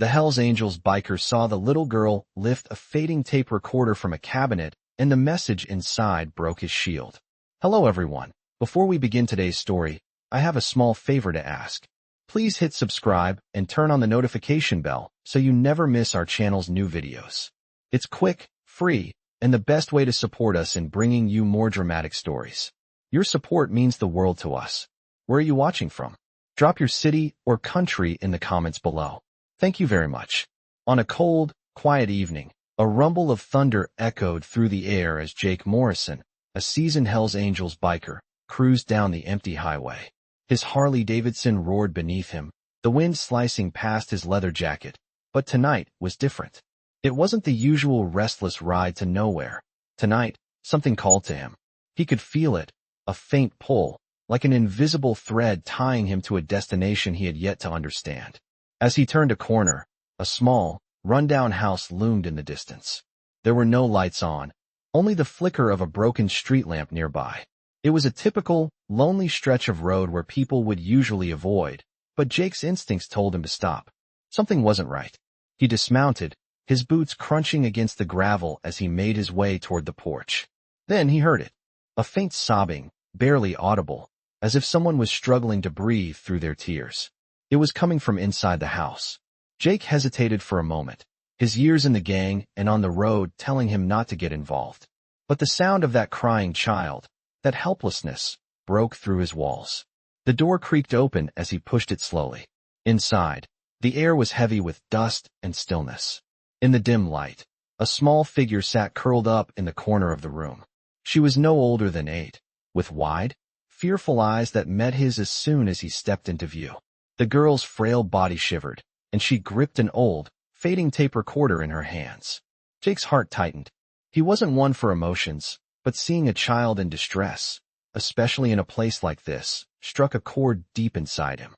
The Hells Angels biker saw the little girl lift a fading tape recorder from a cabinet, and the message inside broke his shield. Hello everyone. Before we begin today's story, I have a small favor to ask. Please hit subscribe and turn on the notification bell so you never miss our channel's new videos. It's quick, free, and the best way to support us in bringing you more dramatic stories. Your support means the world to us. Where are you watching from? Drop your city or country in the comments below. Thank you very much. On a cold, quiet evening, a rumble of thunder echoed through the air as Jake Morrison, a seasoned Hells Angels biker, cruised down the empty highway. His Harley-Davidson roared beneath him, the wind slicing past his leather jacket. But tonight was different. It wasn't the usual restless ride to nowhere. Tonight, something called to him. He could feel it, a faint pull, like an invisible thread tying him to a destination he had yet to understand. As he turned a corner, a small, run-down house loomed in the distance. There were no lights on, only the flicker of a broken street lamp nearby. It was a typical, lonely stretch of road where people would usually avoid, but Jake's instincts told him to stop. Something wasn't right. He dismounted, his boots crunching against the gravel as he made his way toward the porch. Then he heard it. A faint sobbing, barely audible, as if someone was struggling to breathe through their tears. It was coming from inside the house. Jake hesitated for a moment, his years in the gang and on the road telling him not to get involved. But the sound of that crying child, that helplessness, broke through his walls. The door creaked open as he pushed it slowly. Inside, the air was heavy with dust and stillness. In the dim light, a small figure sat curled up in the corner of the room. She was no older than 8, with wide, fearful eyes that met his as soon as he stepped into view. The girl's frail body shivered, and she gripped an old, fading tape recorder in her hands. Jake's heart tightened. He wasn't one for emotions, but seeing a child in distress, especially in a place like this, struck a chord deep inside him.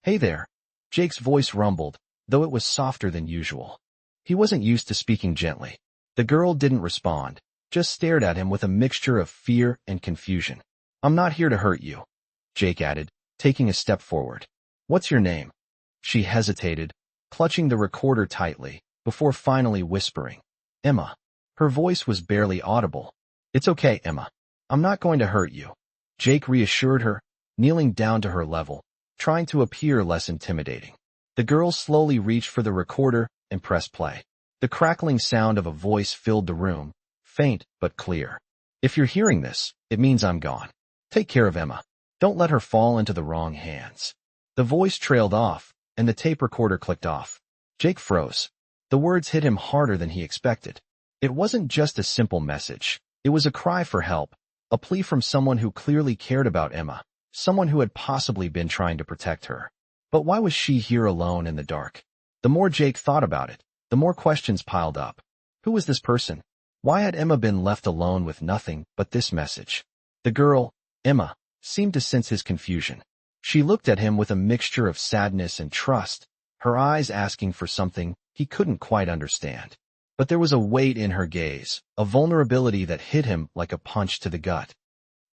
"Hey there," Jake's voice rumbled, though it was softer than usual. He wasn't used to speaking gently. The girl didn't respond, just stared at him with a mixture of fear and confusion. "I'm not here to hurt you," Jake added, taking a step forward. "What's your name?" She hesitated, clutching the recorder tightly, before finally whispering, "Emma." Her voice was barely audible. "It's okay, Emma. I'm not going to hurt you," Jake reassured her, kneeling down to her level, trying to appear less intimidating. The girl slowly reached for the recorder and pressed play. The crackling sound of a voice filled the room, faint but clear. "If you're hearing this, it means I'm gone. Take care of Emma. Don't let her fall into the wrong hands." The voice trailed off, and the tape recorder clicked off. Jake froze. The words hit him harder than he expected. It wasn't just a simple message. It was a cry for help, a plea from someone who clearly cared about Emma, someone who had possibly been trying to protect her. But why was she here alone in the dark? The more Jake thought about it, the more questions piled up. Who was this person? Why had Emma been left alone with nothing but this message? The girl, Emma, seemed to sense his confusion. She looked at him with a mixture of sadness and trust, her eyes asking for something he couldn't quite understand. But there was a weight in her gaze, a vulnerability that hit him like a punch to the gut.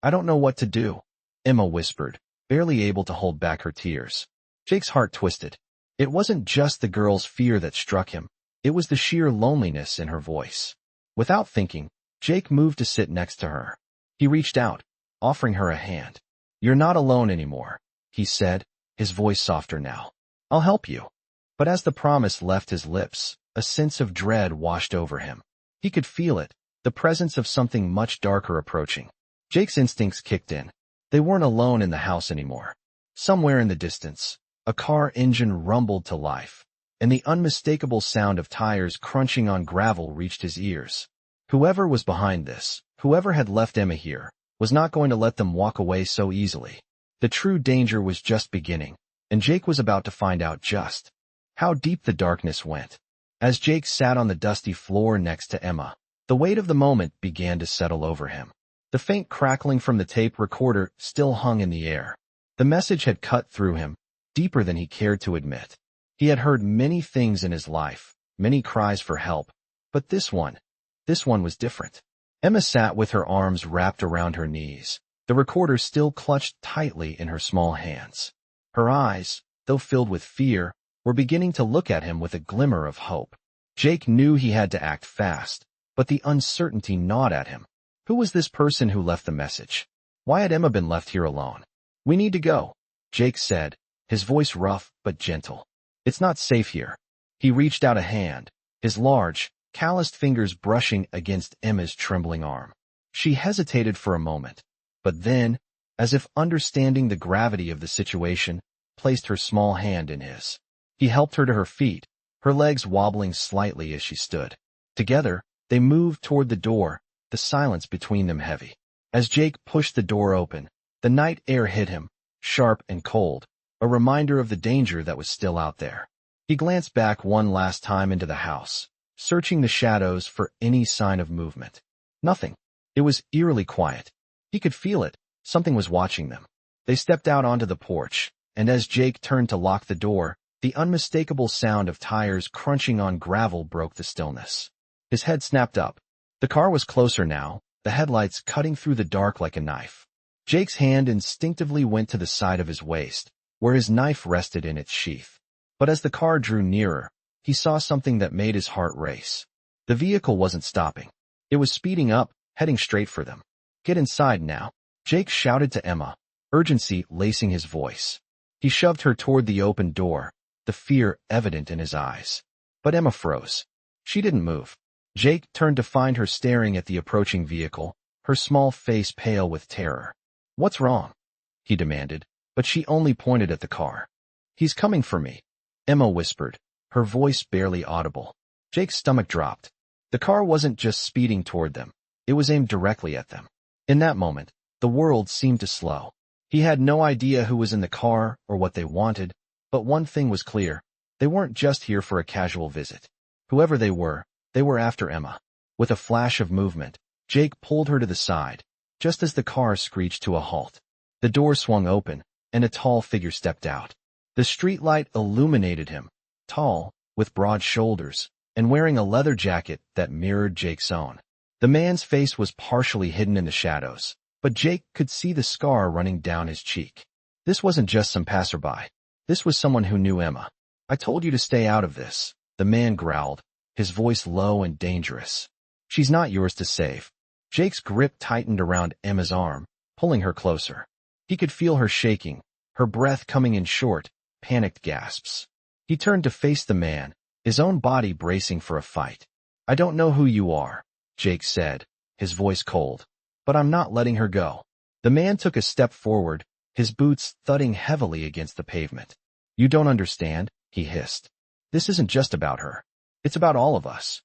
"I don't know what to do," Emma whispered, barely able to hold back her tears. Jake's heart twisted. It wasn't just the girl's fear that struck him, it was the sheer loneliness in her voice. Without thinking, Jake moved to sit next to her. He reached out, offering her a hand. "You're not alone anymore," he said, his voice softer now. "I'll help you." But as the promise left his lips, a sense of dread washed over him. He could feel it, the presence of something much darker approaching. Jake's instincts kicked in. They weren't alone in the house anymore. Somewhere in the distance, a car engine rumbled to life, and the unmistakable sound of tires crunching on gravel reached his ears. Whoever was behind this, whoever had left Emma here, was not going to let them walk away so easily. The true danger was just beginning, and Jake was about to find out just how deep the darkness went. As Jake sat on the dusty floor next to Emma, the weight of the moment began to settle over him. The faint crackling from the tape recorder still hung in the air. The message had cut through him, deeper than he cared to admit. He had heard many things in his life, many cries for help, but this one was different. Emma sat with her arms wrapped around her knees, the recorder still clutched tightly in her small hands. Her eyes, though filled with fear, were beginning to look at him with a glimmer of hope. Jake knew he had to act fast, but the uncertainty gnawed at him. Who was this person who left the message? Why had Emma been left here alone? "We need to go," Jake said, his voice rough but gentle. "It's not safe here." He reached out a hand, his large, calloused fingers brushing against Emma's trembling arm. She hesitated for a moment, but then, as if understanding the gravity of the situation, placed her small hand in his. He helped her to her feet, her legs wobbling slightly as she stood. Together, they moved toward the door, the silence between them heavy. As Jake pushed the door open, the night air hit him, sharp and cold, a reminder of the danger that was still out there. He glanced back one last time into the house, searching the shadows for any sign of movement. Nothing. It was eerily quiet. He could feel it. Something was watching them. They stepped out onto the porch, and as Jake turned to lock the door, the unmistakable sound of tires crunching on gravel broke the stillness. His head snapped up. The car was closer now, the headlights cutting through the dark like a knife. Jake's hand instinctively went to the side of his waist, where his knife rested in its sheath. But as the car drew nearer, he saw something that made his heart race. The vehicle wasn't stopping. It was speeding up, heading straight for them. "Get inside now," Jake shouted to Emma, urgency lacing his voice. He shoved her toward the open door, the fear evident in his eyes. But Emma froze. She didn't move. Jake turned to find her staring at the approaching vehicle, her small face pale with terror. "What's wrong?" he demanded, but she only pointed at the car. "He's coming for me," Emma whispered, her voice barely audible. Jake's stomach dropped. The car wasn't just speeding toward them. It was aimed directly at them. In that moment, the world seemed to slow. He had no idea who was in the car or what they wanted, but one thing was clear. They weren't just here for a casual visit. Whoever they were after Emma. With a flash of movement, Jake pulled her to the side, just as the car screeched to a halt. The door swung open, and a tall figure stepped out. The streetlight illuminated him, tall, with broad shoulders, and wearing a leather jacket that mirrored Jake's own. The man's face was partially hidden in the shadows, but Jake could see the scar running down his cheek. This wasn't just some passerby. This was someone who knew Emma. "I told you to stay out of this," the man growled, his voice low and dangerous. "She's not yours to save." Jake's grip tightened around Emma's arm, pulling her closer. He could feel her shaking, her breath coming in short, panicked gasps. He turned to face the man, his own body bracing for a fight. "I don't know who you are," Jake said, his voice cold, "but I'm not letting her go." The man took a step forward, his boots thudding heavily against the pavement. "You don't understand," he hissed. "This isn't just about her. It's about all of us."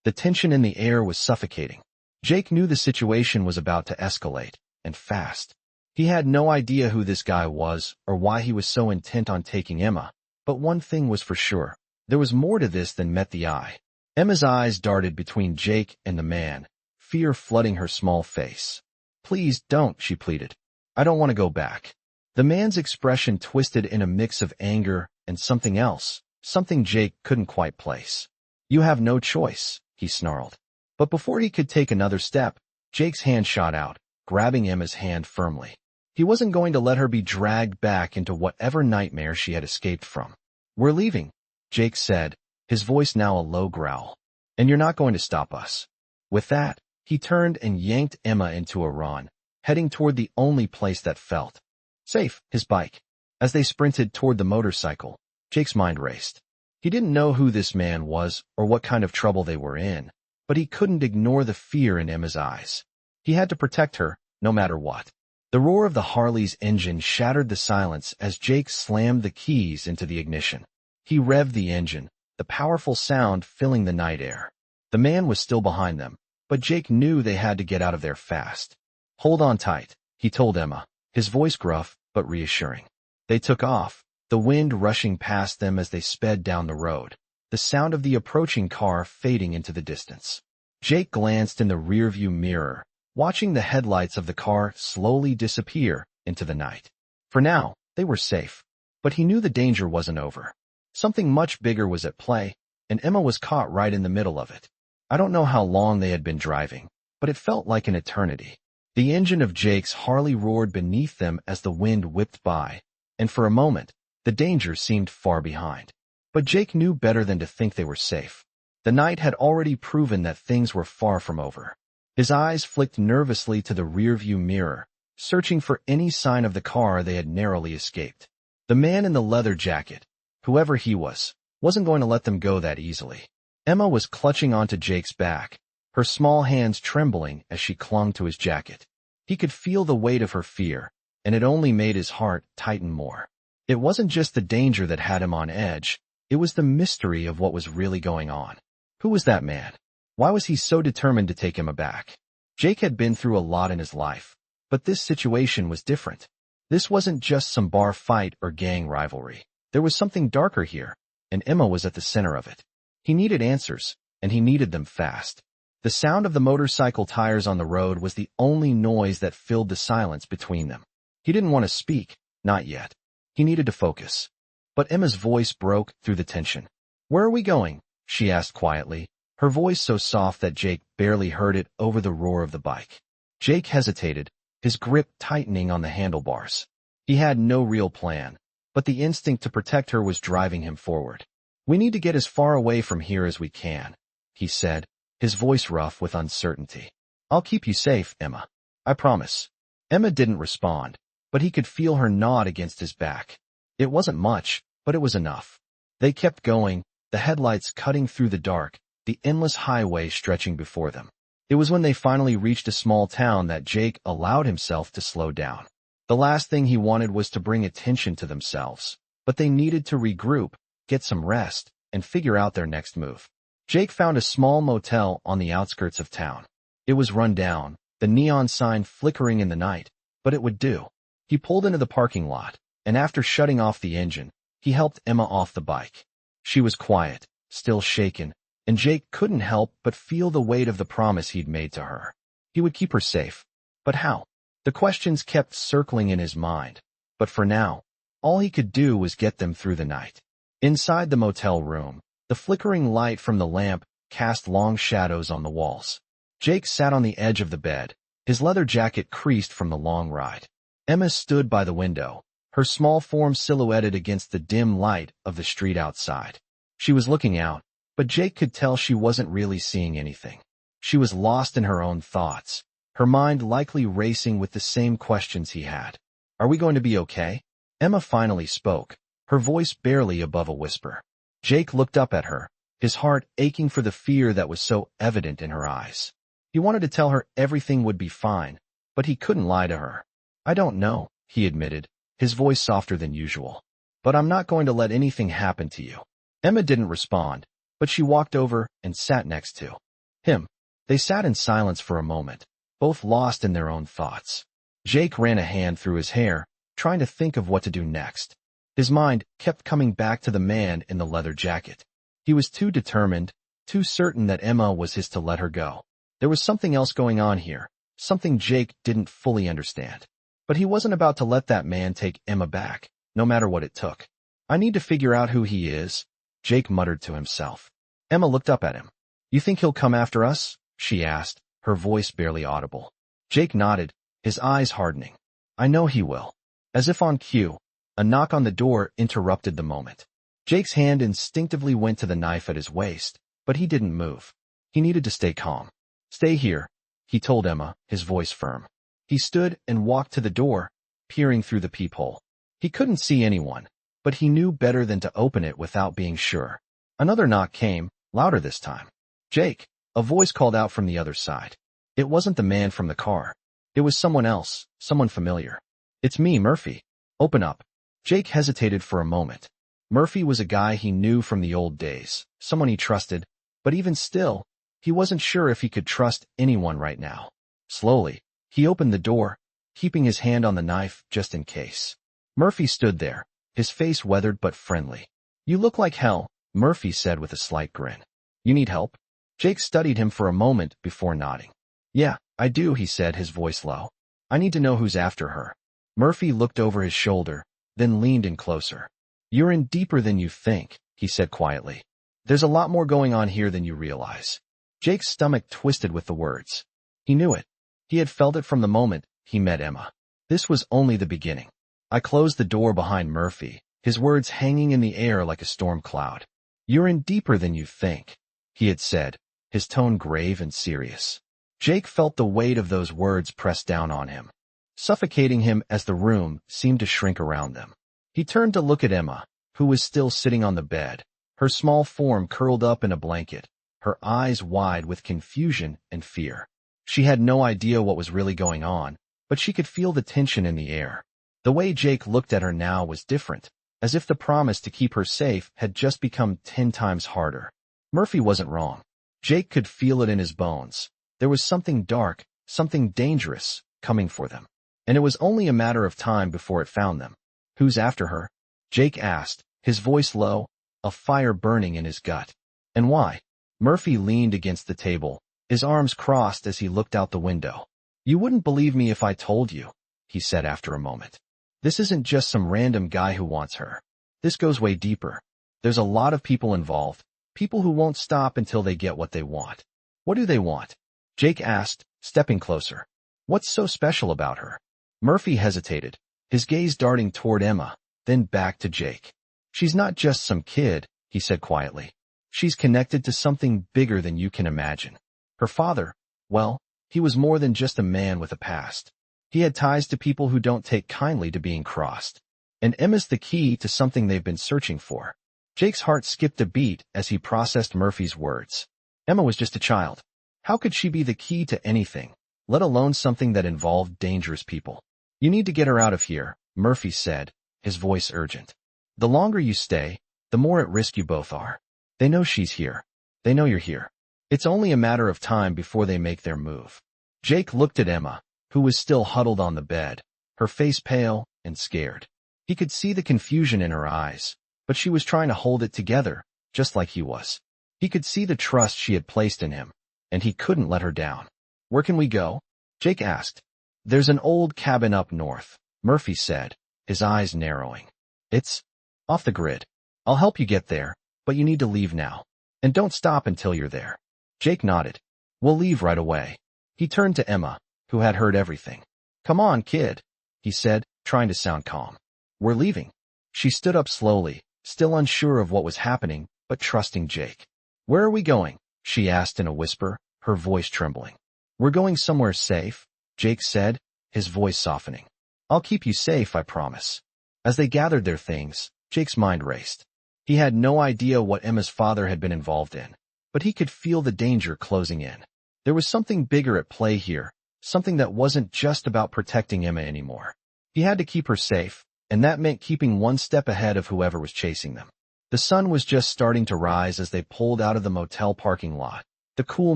The tension in the air was suffocating. Jake knew the situation was about to escalate, and fast. He had no idea who this guy was or why he was so intent on taking Emma, but one thing was for sure. There was more to this than met the eye. Emma's eyes darted between Jake and the man, fear flooding her small face. "Please don't," she pleaded. "I don't want to go back." The man's expression twisted in a mix of anger and something else, something Jake couldn't quite place. "You have no choice," he snarled. But before he could take another step, Jake's hand shot out, grabbing Emma's hand firmly. He wasn't going to let her be dragged back into whatever nightmare she had escaped from. "We're leaving," Jake said, his voice now a low growl. "And you're not going to stop us." With that, he turned and yanked Emma into a run, heading toward the only place that felt safe, his bike. As they sprinted toward the motorcycle, Jake's mind raced. He didn't know who this man was or what kind of trouble they were in, but he couldn't ignore the fear in Emma's eyes. He had to protect her, no matter what. The roar of the Harley's engine shattered the silence as Jake slammed the keys into the ignition. He revved the engine, the powerful sound filling the night air. The man was still behind them, but Jake knew they had to get out of there fast. "Hold on tight," he told Emma, his voice gruff but reassuring. They took off, the wind rushing past them as they sped down the road, the sound of the approaching car fading into the distance. Jake glanced in the rearview mirror, watching the headlights of the car slowly disappear into the night. For now, they were safe, but he knew the danger wasn't over. Something much bigger was at play, and Emma was caught right in the middle of it. I don't know how long they had been driving, but it felt like an eternity. The engine of Jake's Harley roared beneath them as the wind whipped by, and for a moment, the danger seemed far behind. But Jake knew better than to think they were safe. The night had already proven that things were far from over. His eyes flicked nervously to the rearview mirror, searching for any sign of the car they had narrowly escaped. The man in the leather jacket, whoever he was, wasn't going to let them go that easily. Emma was clutching onto Jake's back, her small hands trembling as she clung to his jacket. He could feel the weight of her fear, and it only made his heart tighten more. It wasn't just the danger that had him on edge, it was the mystery of what was really going on. Who was that man? Why was he so determined to take Emma back? Jake had been through a lot in his life, but this situation was different. This wasn't just some bar fight or gang rivalry. There was something darker here, and Emma was at the center of it. He needed answers, and he needed them fast. The sound of the motorcycle tires on the road was the only noise that filled the silence between them. He didn't want to speak, not yet. He needed to focus. But Emma's voice broke through the tension. "Where are we going?" she asked quietly, her voice so soft that Jake barely heard it over the roar of the bike. Jake hesitated, his grip tightening on the handlebars. He had no real plan, but the instinct to protect her was driving him forward. "We need to get as far away from here as we can," he said, his voice rough with uncertainty. "I'll keep you safe, Emma. I promise." Emma didn't respond, but he could feel her nod against his back. It wasn't much, but it was enough. They kept going, the headlights cutting through the dark, the endless highway stretching before them. It was when they finally reached a small town that Jake allowed himself to slow down. The last thing he wanted was to bring attention to themselves, but they needed to regroup, get some rest, and figure out their next move. Jake found a small motel on the outskirts of town. It was run down, the neon sign flickering in the night, but it would do. He pulled into the parking lot, and after shutting off the engine, he helped Emma off the bike. She was quiet, still shaken, and Jake couldn't help but feel the weight of the promise he'd made to her. He would keep her safe. But how? The questions kept circling in his mind. But for now, all he could do was get them through the night. Inside the motel room, the flickering light from the lamp cast long shadows on the walls. Jake sat on the edge of the bed, his leather jacket creased from the long ride. Emma stood by the window, her small form silhouetted against the dim light of the street outside. She was looking out, but Jake could tell she wasn't really seeing anything. She was lost in her own thoughts, her mind likely racing with the same questions he had. "Are we going to be okay?" Emma finally spoke, her voice barely above a whisper. Jake looked up at her, his heart aching for the fear that was so evident in her eyes. He wanted to tell her everything would be fine, but he couldn't lie to her. "I don't know," he admitted, his voice softer than usual. "But I'm not going to let anything happen to you." Emma didn't respond, but she walked over and sat next to him. They sat in silence for a moment, both lost in their own thoughts. Jake ran a hand through his hair, trying to think of what to do next. His mind kept coming back to the man in the leather jacket. He was too determined, too certain that Emma was his to let her go. There was something else going on here, something Jake didn't fully understand. But he wasn't about to let that man take Emma back, no matter what it took. "I need to figure out who he is," Jake muttered to himself. Emma looked up at him. "You think he'll come after us?" she asked, her voice barely audible. Jake nodded, his eyes hardening. "I know he will." As if on cue, a knock on the door interrupted the moment. Jake's hand instinctively went to the knife at his waist, but he didn't move. He needed to stay calm. "Stay here," he told Emma, his voice firm. He stood and walked to the door, peering through the peephole. He couldn't see anyone, but he knew better than to open it without being sure. Another knock came, louder this time. "Jake," a voice called out from the other side. It wasn't the man from the car. It was someone else, someone familiar. "It's me, Murphy. Open up." Jake hesitated for a moment. Murphy was a guy he knew from the old days, someone he trusted, but even still, he wasn't sure if he could trust anyone right now. Slowly, he opened the door, keeping his hand on the knife just in case. Murphy stood there, his face weathered but friendly. "You look like hell," Murphy said with a slight grin. "You need help?" Jake studied him for a moment before nodding. "Yeah, I do," he said, his voice low. "I need to know who's after her." Murphy looked over his shoulder, then leaned in closer. "You're in deeper than you think," he said quietly. "There's a lot more going on here than you realize." Jake's stomach twisted with the words. He knew it. He had felt it from the moment he met Emma. This was only the beginning. "I closed the door behind Murphy," his words hanging in the air like a storm cloud. "You're in deeper than you think," he had said, his tone grave and serious. Jake felt the weight of those words press down on him, suffocating him as the room seemed to shrink around them. He turned to look at Emma, who was still sitting on the bed, her small form curled up in a blanket, her eyes wide with confusion and fear. She had no idea what was really going on, but she could feel the tension in the air. The way Jake looked at her now was different, as if the promise to keep her safe had just become 10 times harder. Murphy wasn't wrong. Jake could feel it in his bones. There was something dark, something dangerous, coming for them. And it was only a matter of time before it found them. "Who's after her?" Jake asked, his voice low, a fire burning in his gut. "And why?" Murphy leaned against the table, his arms crossed as he looked out the window. "You wouldn't believe me if I told you," he said after a moment. "This isn't just some random guy who wants her. This goes way deeper. There's a lot of people involved, people who won't stop until they get what they want." "What do they want?" Jake asked, stepping closer. "What's so special about her?" Murphy hesitated, his gaze darting toward Emma, then back to Jake. "She's not just some kid," he said quietly. "She's connected to something bigger than you can imagine. Her father, well, he was more than just a man with a past. He had ties to people who don't take kindly to being crossed. And Emma's the key to something they've been searching for." Jake's heart skipped a beat as he processed Murphy's words. Emma was just a child. How could she be the key to anything, let alone something that involved dangerous people? "You need to get her out of here," Murphy said, his voice urgent. "The longer you stay, the more at risk you both are. They know she's here. They know you're here. It's only a matter of time before they make their move." Jake looked at Emma, who was still huddled on the bed, her face pale and scared. He could see the confusion in her eyes, but she was trying to hold it together, just like he was. He could see the trust she had placed in him, and he couldn't let her down. "Where can we go?" Jake asked. "There's an old cabin up north," Murphy said, his eyes narrowing. "It's off the grid. I'll help you get there, but you need to leave now. And don't stop until you're there." Jake nodded. "We'll leave right away." He turned to Emma, who had heard everything. "Come on, kid," he said, trying to sound calm. "We're leaving." She stood up slowly, still unsure of what was happening, but trusting Jake. "Where are we going?" she asked in a whisper, her voice trembling. "We're going somewhere safe," Jake said, his voice softening. "I'll keep you safe, I promise." As they gathered their things, Jake's mind raced. He had no idea what Emma's father had been involved in, but he could feel the danger closing in. There was something bigger at play here, something that wasn't just about protecting Emma anymore. He had to keep her safe, and that meant keeping one step ahead of whoever was chasing them. The sun was just starting to rise as they pulled out of the motel parking lot, the cool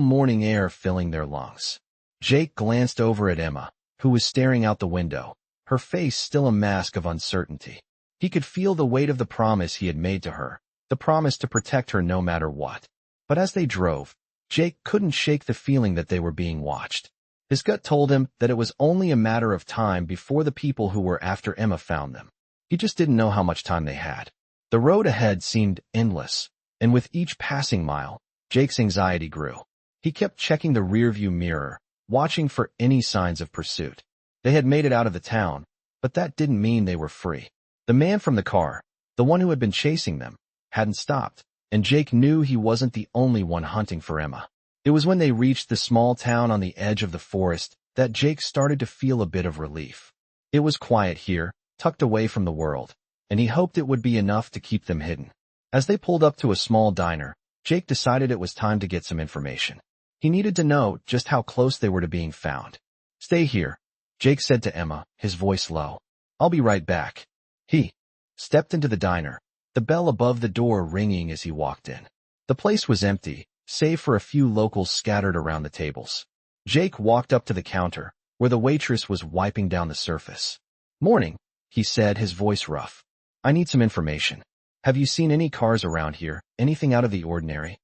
morning air filling their lungs. Jake glanced over at Emma, who was staring out the window, her face still a mask of uncertainty. He could feel the weight of the promise he had made to her, the promise to protect her no matter what. But as they drove, Jake couldn't shake the feeling that they were being watched. His gut told him that it was only a matter of time before the people who were after Emma found them. He just didn't know how much time they had. The road ahead seemed endless, and with each passing mile, Jake's anxiety grew. He kept checking the rearview mirror, watching for any signs of pursuit. They had made it out of the town, but that didn't mean they were free. The man from the car, the one who had been chasing them, hadn't stopped, and Jake knew he wasn't the only one hunting for Emma. It was when they reached the small town on the edge of the forest that Jake started to feel a bit of relief. It was quiet here, tucked away from the world, and he hoped it would be enough to keep them hidden. As they pulled up to a small diner, Jake decided it was time to get some information. He needed to know just how close they were to being found. "Stay here," Jake said to Emma, his voice low. "I'll be right back." He stepped into the diner, the bell above the door ringing as he walked in. The place was empty, save for a few locals scattered around the tables. Jake walked up to the counter, where the waitress was wiping down the surface. "Morning," he said, his voice rough. "I need some information. Have you seen any cars around here, anything out of the ordinary?"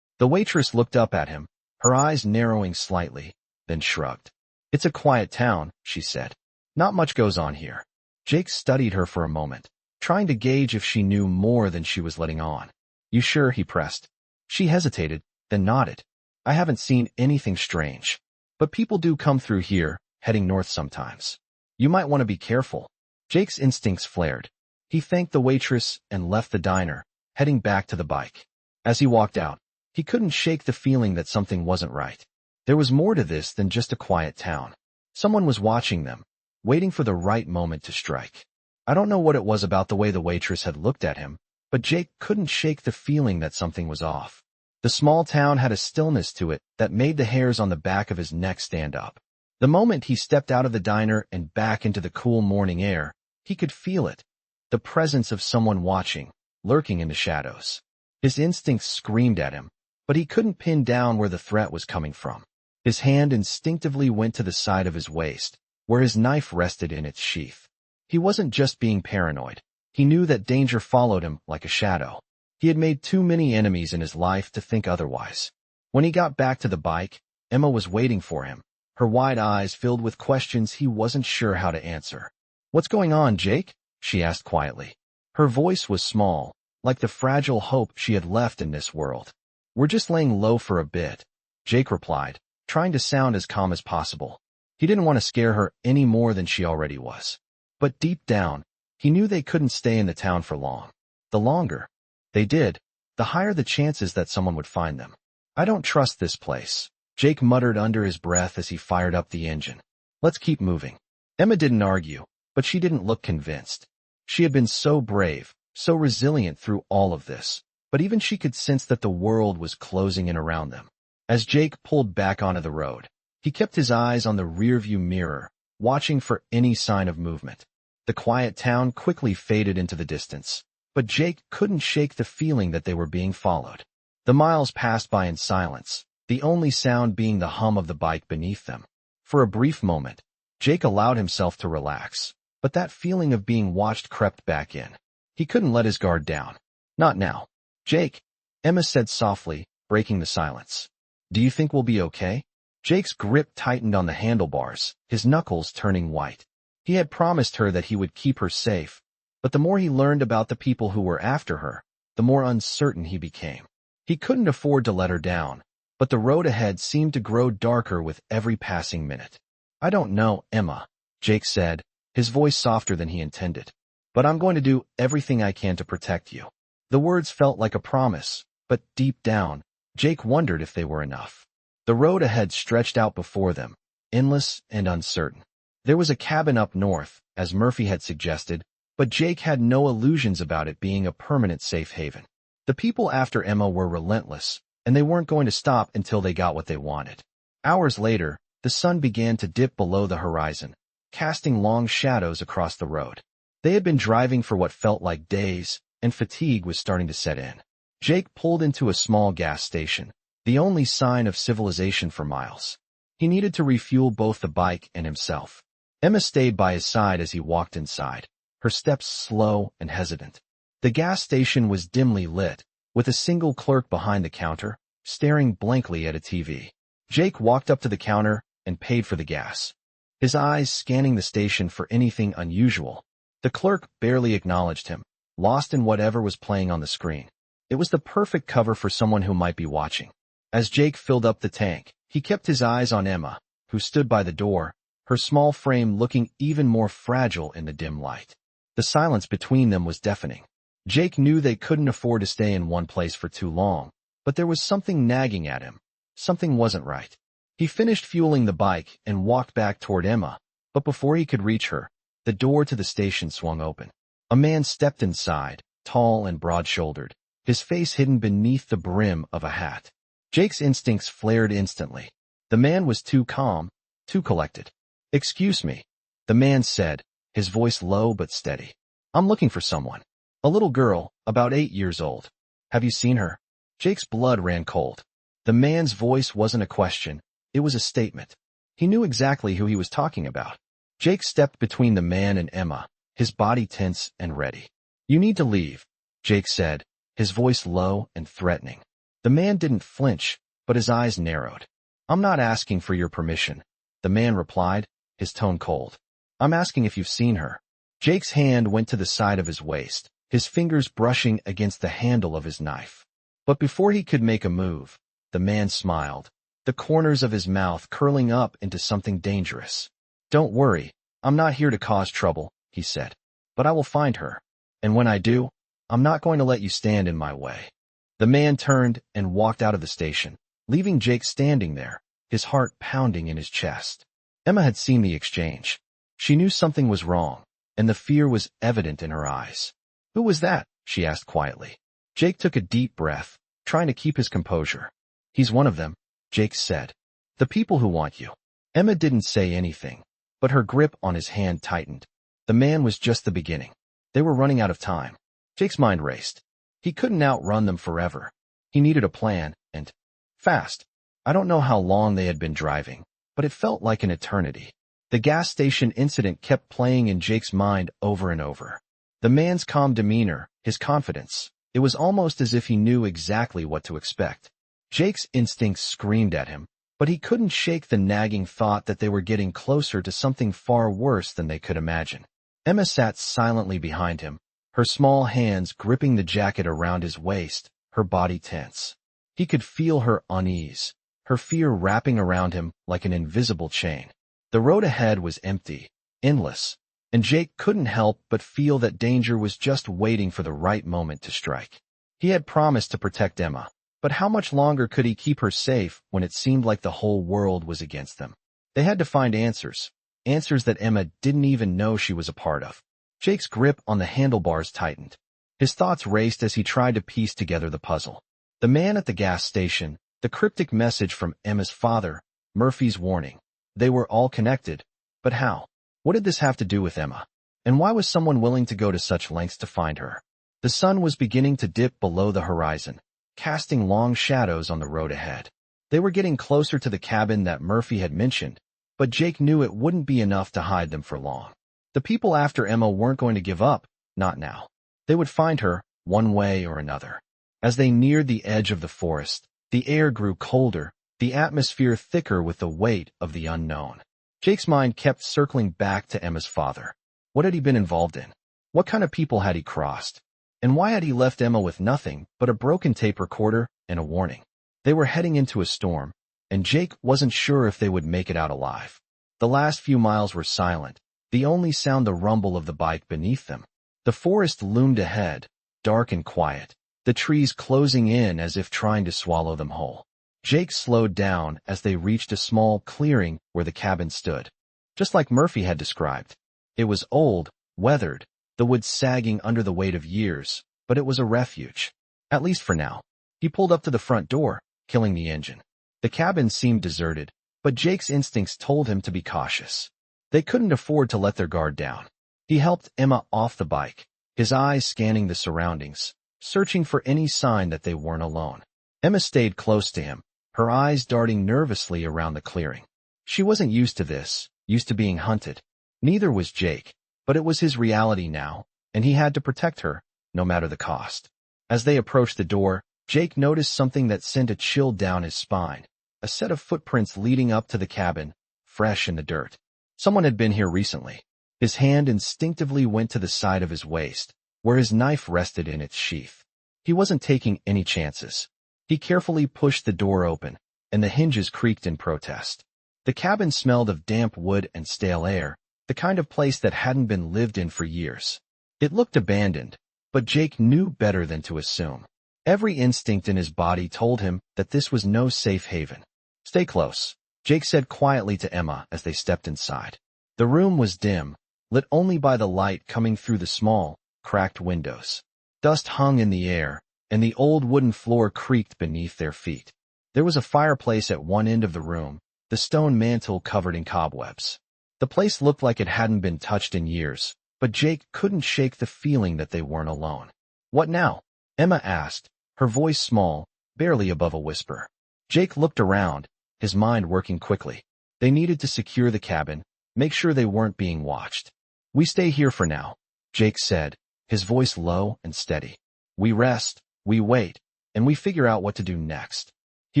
The waitress looked up at him, her eyes narrowing slightly, then shrugged. "It's a quiet town," she said. "Not much goes on here." Jake studied her for a moment, trying to gauge if she knew more than she was letting on. "You sure?" he pressed. She hesitated, then nodded. "I haven't seen anything strange. But people do come through here, heading north sometimes. You might want to be careful." Jake's instincts flared. He thanked the waitress and left the diner, heading back to the bike. As he walked out, he couldn't shake the feeling that something wasn't right. There was more to this than just a quiet town. Someone was watching them, waiting for the right moment to strike. I don't know what it was about the way the waitress had looked at him, but Jake couldn't shake the feeling that something was off. The small town had a stillness to it that made the hairs on the back of his neck stand up. The moment he stepped out of the diner and back into the cool morning air, he could feel it. The presence of someone watching, lurking in the shadows. His instincts screamed at him, but he couldn't pin down where the threat was coming from. His hand instinctively went to the side of his waist, where his knife rested in its sheath. He wasn't just being paranoid. He knew that danger followed him like a shadow. He had made too many enemies in his life to think otherwise. When he got back to the bike, Emma was waiting for him, her wide eyes filled with questions he wasn't sure how to answer. "What's going on, Jake?" she asked quietly. Her voice was small, like the fragile hope she had left in this world. "We're just laying low for a bit," Jake replied, trying to sound as calm as possible. He didn't want to scare her any more than she already was. But deep down, he knew they couldn't stay in the town for long. The longer they did, the higher the chances that someone would find them. "I don't trust this place," Jake muttered under his breath as he fired up the engine. "Let's keep moving." Emma didn't argue, but she didn't look convinced. She had been so brave, so resilient through all of this, but even she could sense that the world was closing in around them. As Jake pulled back onto the road, he kept his eyes on the rearview mirror, watching for any sign of movement. The quiet town quickly faded into the distance, but Jake couldn't shake the feeling that they were being followed. The miles passed by in silence, the only sound being the hum of the bike beneath them. For a brief moment, Jake allowed himself to relax, but that feeling of being watched crept back in. He couldn't let his guard down. "Not now, Jake," Emma said softly, breaking the silence. "Do you think we'll be okay?" Jake's grip tightened on the handlebars, his knuckles turning white. He had promised her that he would keep her safe, but the more he learned about the people who were after her, the more uncertain he became. He couldn't afford to let her down, but the road ahead seemed to grow darker with every passing minute. "I don't know, Emma," Jake said, his voice softer than he intended. "But I'm going to do everything I can to protect you." The words felt like a promise, but deep down, Jake wondered if they were enough. The road ahead stretched out before them, endless and uncertain. There was a cabin up north, as Murphy had suggested, but Jake had no illusions about it being a permanent safe haven. The people after Emma were relentless, and they weren't going to stop until they got what they wanted. Hours later, the sun began to dip below the horizon, casting long shadows across the road. They had been driving for what felt like days, and fatigue was starting to set in. Jake pulled into a small gas station, the only sign of civilization for miles. He needed to refuel both the bike and himself. Emma stayed by his side as he walked inside, her steps slow and hesitant. The gas station was dimly lit, with a single clerk behind the counter, staring blankly at a TV. Jake walked up to the counter and paid for the gas, his eyes scanning the station for anything unusual. The clerk barely acknowledged him, lost in whatever was playing on the screen. It was the perfect cover for someone who might be watching. As Jake filled up the tank, he kept his eyes on Emma, who stood by the door, her small frame looking even more fragile in the dim light. The silence between them was deafening. Jake knew they couldn't afford to stay in one place for too long, but there was something nagging at him. Something wasn't right. He finished fueling the bike and walked back toward Emma, but before he could reach her, the door to the station swung open. A man stepped inside, tall and broad-shouldered, his face hidden beneath the brim of a hat. Jake's instincts flared instantly. The man was too calm, too collected. "Excuse me," the man said, his voice low but steady. "I'm looking for someone. A little girl, about 8 years old. Have you seen her?" Jake's blood ran cold. The man's voice wasn't a question, it was a statement. He knew exactly who he was talking about. Jake stepped between the man and Emma, his body tense and ready. "You need to leave," Jake said, his voice low and threatening. The man didn't flinch, but his eyes narrowed. "I'm not asking for your permission," the man replied, his tone cold. "I'm asking if you've seen her." Jake's hand went to the side of his waist, his fingers brushing against the handle of his knife. But before he could make a move, the man smiled, the corners of his mouth curling up into something dangerous. "Don't worry, I'm not here to cause trouble," he said. "But I will find her." And when I do, I'm not going to let you stand in my way." The man turned and walked out of the station, leaving Jake standing there, his heart pounding in his chest. Emma had seen the exchange. She knew something was wrong, and the fear was evident in her eyes. "Who was that?" she asked quietly. Jake took a deep breath, trying to keep his composure. "He's one of them," Jake said. "The people who want you." Emma didn't say anything, but her grip on his hand tightened. The man was just the beginning. They were running out of time. Jake's mind raced. He couldn't outrun them forever. He needed a plan, and fast. I don't know how long they had been driving, but it felt like an eternity. The gas station incident kept playing in Jake's mind over and over. The man's calm demeanor, his confidence. It was almost as if he knew exactly what to expect. Jake's instincts screamed at him, but he couldn't shake the nagging thought that they were getting closer to something far worse than they could imagine. Emma sat silently behind him, her small hands gripping the jacket around his waist, her body tense. He could feel her unease, her fear wrapping around him like an invisible chain. The road ahead was empty, endless, and Jake couldn't help but feel that danger was just waiting for the right moment to strike. He had promised to protect Emma, but how much longer could he keep her safe when it seemed like the whole world was against them? They had to find answers that Emma didn't even know she was a part of. Jake's grip on the handlebars tightened. His thoughts raced as he tried to piece together the puzzle. The man at the gas station, the cryptic message from Emma's father, Murphy's warning. They were all connected, but how? What did this have to do with Emma? And why was someone willing to go to such lengths to find her? The sun was beginning to dip below the horizon, casting long shadows on the road ahead. They were getting closer to the cabin that Murphy had mentioned, but Jake knew it wouldn't be enough to hide them for long. The people after Emma weren't going to give up, not now. They would find her, one way or another. As they neared the edge of the forest, the air grew colder, the atmosphere thicker with the weight of the unknown. Jake's mind kept circling back to Emma's father. What had he been involved in? What kind of people had he crossed? And why had he left Emma with nothing but a broken tape recorder and a warning? They were heading into a storm, and Jake wasn't sure if they would make it out alive. The last few miles were silent, the only sound the rumble of the bike beneath them. The forest loomed ahead, dark and quiet, the trees closing in as if trying to swallow them whole. Jake slowed down as they reached a small clearing where the cabin stood. Just like Murphy had described. It was old, weathered, the wood sagging under the weight of years, but it was a refuge. At least for now. He pulled up to the front door, killing the engine. The cabin seemed deserted, but Jake's instincts told him to be cautious. They couldn't afford to let their guard down. He helped Emma off the bike, his eyes scanning the surroundings, searching for any sign that they weren't alone. Emma stayed close to him, her eyes darting nervously around the clearing. She wasn't used to this, used to being hunted. Neither was Jake, but it was his reality now, and he had to protect her, no matter the cost. As they approached the door, Jake noticed something that sent a chill down his spine. A set of footprints leading up to the cabin, fresh in the dirt. Someone had been here recently. His hand instinctively went to the side of his waist, where his knife rested in its sheath. He wasn't taking any chances. He carefully pushed the door open, and the hinges creaked in protest. The cabin smelled of damp wood and stale air, the kind of place that hadn't been lived in for years. It looked abandoned, but Jake knew better than to assume. Every instinct in his body told him that this was no safe haven. "Stay close," Jake said quietly to Emma as they stepped inside. The room was dim, lit only by the light coming through the small, cracked windows. Dust hung in the air, and the old wooden floor creaked beneath their feet. There was a fireplace at one end of the room, the stone mantel covered in cobwebs. The place looked like it hadn't been touched in years, but Jake couldn't shake the feeling that they weren't alone. "What now?" Emma asked, her voice small, barely above a whisper. Jake looked around, his mind working quickly. They needed to secure the cabin, make sure they weren't being watched. "We stay here for now," Jake said, his voice low and steady. "We rest, we wait, and we figure out what to do next." He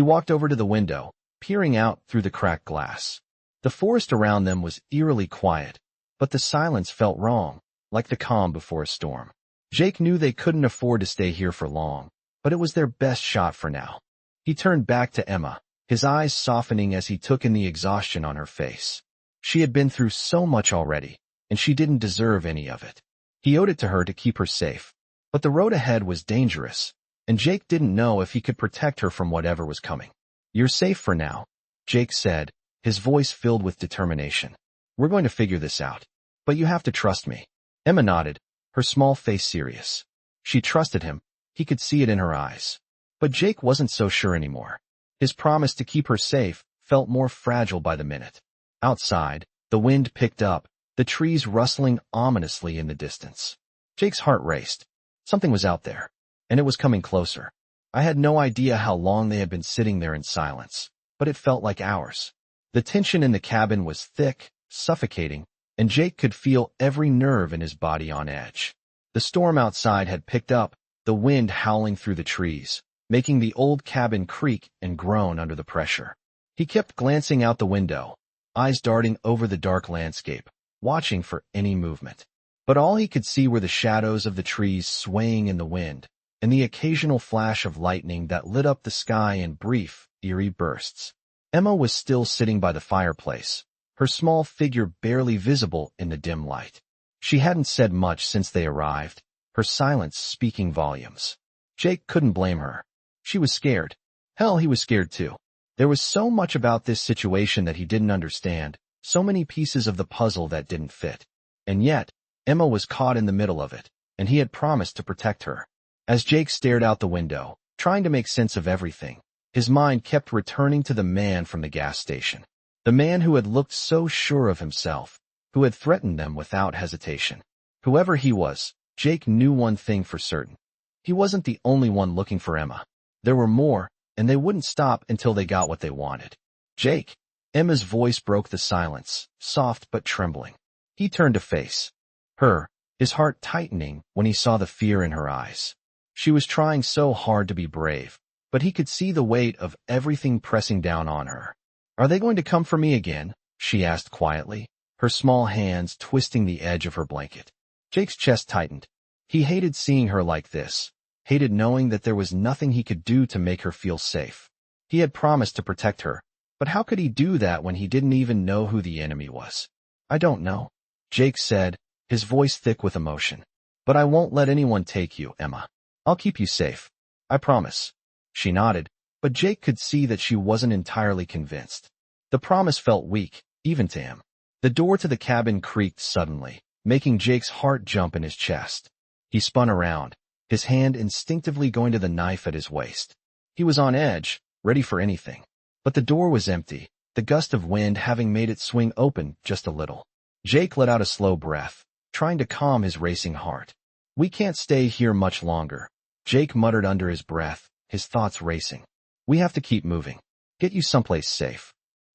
walked over to the window, peering out through the cracked glass. The forest around them was eerily quiet, but the silence felt wrong, like the calm before a storm. Jake knew they couldn't afford to stay here for long, but it was their best shot for now. He turned back to Emma, his eyes softening as he took in the exhaustion on her face. She had been through so much already, and she didn't deserve any of it. He owed it to her to keep her safe. But the road ahead was dangerous, and Jake didn't know if he could protect her from whatever was coming. "You're safe for now," Jake said, his voice filled with determination. "We're going to figure this out. But you have to trust me." Emma nodded, her small face serious. She trusted him. He could see it in her eyes. But Jake wasn't so sure anymore. His promise to keep her safe felt more fragile by the minute. Outside, the wind picked up, the trees rustling ominously in the distance. Jake's heart raced. Something was out there, and it was coming closer. I had no idea how long they had been sitting there in silence, but it felt like hours. The tension in the cabin was thick, suffocating, and Jake could feel every nerve in his body on edge. The storm outside had picked up, the wind howling through the trees, making the old cabin creak and groan under the pressure. He kept glancing out the window, eyes darting over the dark landscape, watching for any movement. But all he could see were the shadows of the trees swaying in the wind, and the occasional flash of lightning that lit up the sky in brief, eerie bursts. Emma was still sitting by the fireplace, her small figure barely visible in the dim light. She hadn't said much since they arrived, her silence speaking volumes. Jake couldn't blame her. She was scared. Hell, he was scared too. There was so much about this situation that he didn't understand, so many pieces of the puzzle that didn't fit. And yet, Emma was caught in the middle of it, and he had promised to protect her. As Jake stared out the window, trying to make sense of everything, his mind kept returning to the man from the gas station. The man who had looked so sure of himself, who had threatened them without hesitation. Whoever he was, Jake knew one thing for certain. He wasn't the only one looking for Emma. There were more, and they wouldn't stop until they got what they wanted. "Jake." Emma's voice broke the silence, soft but trembling. He turned to face her, his heart tightening when he saw the fear in her eyes. She was trying so hard to be brave, but he could see the weight of everything pressing down on her. "Are they going to come for me again?" she asked quietly, her small hands twisting the edge of her blanket. Jake's chest tightened. He hated seeing her like this, hated knowing that there was nothing he could do to make her feel safe. He had promised to protect her, but how could he do that when he didn't even know who the enemy was? "I don't know," Jake said, his voice thick with emotion. "But I won't let anyone take you, Emma. I'll keep you safe. I promise." She nodded, but Jake could see that she wasn't entirely convinced. The promise felt weak, even to him. The door to the cabin creaked suddenly, making Jake's heart jump in his chest. He spun around, his hand instinctively going to the knife at his waist. He was on edge, ready for anything. But the door was empty, the gust of wind having made it swing open just a little. Jake let out a slow breath, trying to calm his racing heart. "We can't stay here much longer," Jake muttered under his breath, his thoughts racing. "We have to keep moving. Get you someplace safe."